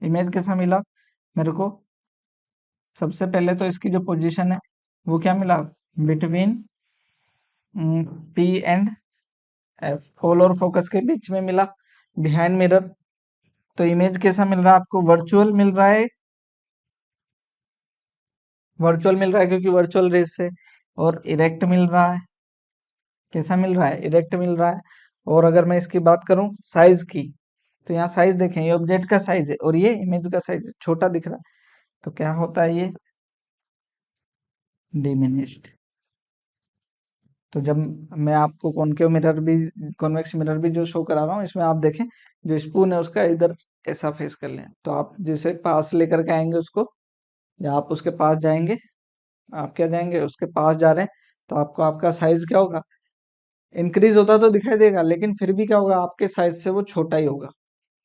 इमेज कैसा मिला मेरे को, सबसे पहले तो इसकी जो पोजीशन है वो क्या मिला, बिटवीन पी एंड एफ, पोल और फोकस के बीच में मिला, बिहाइंड मिरर। तो इमेज कैसा मिल रहा है आपको, वर्चुअल मिल रहा है, वर्चुअल मिल रहा है क्योंकि वर्चुअल रेस से, और इरेक्ट मिल रहा है। कैसा मिल रहा है, इरेक्ट मिल रहा है। और अगर मैं इसकी बात करूं साइज की, तो यहाँ साइज देखें, ये ऑब्जेक्ट का साइज है और ये इमेज का साइज है, छोटा दिख रहा है। तो क्या होता है ये, डिमिनिश्ड। तो जब मैं आपको कॉनकेव मिरर भी, कॉन्वेक्स मिरर भी जो शो करा रहा हूँ, इसमें आप देखें जो स्पून है उसका इधर ऐसा फेस कर लें, तो आप जैसे पास लेकर के आएंगे उसको, या आप उसके पास जाएंगे, आप क्या जाएंगे उसके पास जा रहे हैं, तो आपको आपका साइज क्या होगा, इंक्रीज होता तो दिखाई देगा, लेकिन फिर भी क्या होगा, आपके साइज से वो छोटा ही होगा।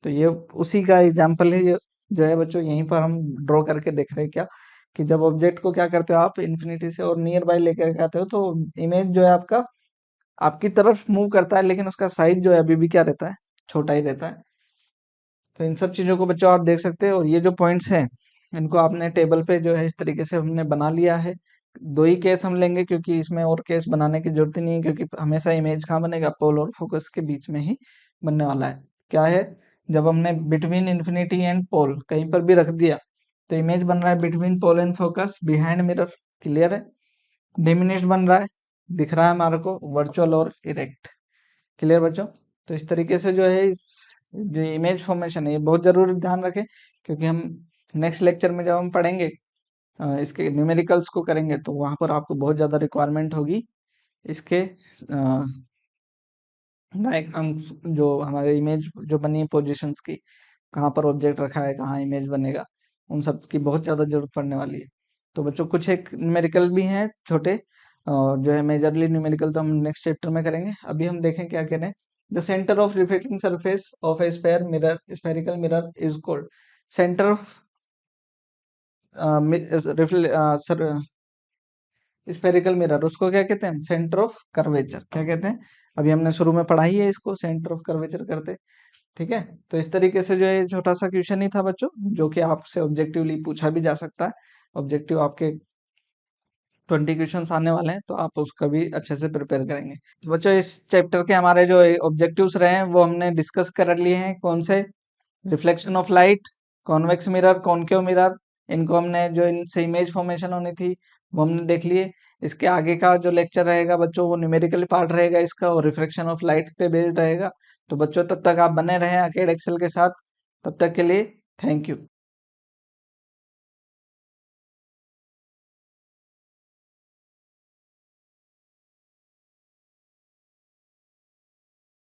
तो ये उसी का एग्जाम्पल है, ये जो है बच्चों यहीं पर हम ड्रॉ करके देख रहे हैं क्या, कि जब ऑब्जेक्ट को क्या करते हो आप, इन्फिनिटी से और नियर बाय लेकर के आते हो, तो इमेज जो है आपका आपकी तरफ मूव करता है, लेकिन उसका साइज जो है अभी भी क्या रहता है, छोटा ही रहता है। तो इन सब चीजों को बच्चों आप देख सकते हैं, और ये जो पॉइंट्स हैं इनको आपने टेबल पे जो है इस तरीके से हमने बना लिया है। दो ही केस हम लेंगे क्योंकि इसमें और केस बनाने की जरूरत ही नहीं है, क्योंकि हमेशा इमेज कहाँ बनेगा, पोल और फोकस के बीच में ही बनने वाला है। क्या है, जब हमने बिटवीन इन्फिनिटी एंड पोल कहीं पर भी रख दिया, तो इमेज बन रहा है between pole and focus behind mirror. Clear है, डिमिनिश्ड बन रहा है, दिख रहा है हमारे को वर्चुअल और इरेक्ट। क्लियर बच्चों। तो इस तरीके से जो है, इस जो इमेज फॉर्मेशन है ये बहुत जरूरी ध्यान रखें, क्योंकि हम नेक्स्ट लेक्चर में जब हम पढ़ेंगे, इसके न्यूमेरिकल्स को करेंगे, तो वहां पर आपको बहुत ज़्यादा रिक्वायरमेंट होगी इसके, लाइक हम जो हमारे इमेज जो बनी है पोजिशंस की, कहाँ पर ऑब्जेक्ट रखा है, कहाँ इमेज बनेगा, उन सब की बहुत ज़्यादा जरूरत पड़ने वाली है। तो बच्चों कुछ एक न्यूमेरिकल भी हैं छोटे, जो है मेजरली न्यूमेरिकल तो हम नेक्स्ट चैप्टर में करेंगे। अभी हम देखें क्या कह रहे हैं, the centre of reflecting surface of A sphere mirror, spherical mirror is called, centre of spherical mirror, उसको क्या कहते हैं, सेंटर ऑफ कर्वेचर, क्या कहते हैं, अभी हमने शुरू में पढ़ाई है इसको, सेंटर ऑफ कर्वेचर करते। ठीक है, तो इस तरीके से जो है छोटा सा क्वेश्चन ही था बच्चों, जो कि आपसे ऑब्जेक्टिवली पूछा भी जा सकता है। ऑब्जेक्टिव आपके 20 क्वेश्चंस आने वाले हैं, तो आप उसका भी अच्छे से प्रिपेयर करेंगे। तो बच्चों इस चैप्टर के हमारे जो ऑब्जेक्टिव्स रहे हैं वो हमने डिस्कस कर लिए हैं, कौन से, reflection of light, convex mirror, concave mirror, इनको हमने, जो इनसे इमेज फॉर्मेशन होनी थी वो हमने देख लिए। इसके आगे का जो लेक्चर रहेगा बच्चों वो न्यूमेरिकल पार्ट रहेगा इसका, और रिफ्लेक्शन ऑफ लाइट पे बेस्ड रहेगा। तो बच्चों तब तक आप बने रहें अकेड एक्सेल के साथ, तब तक के लिए थैंक यू।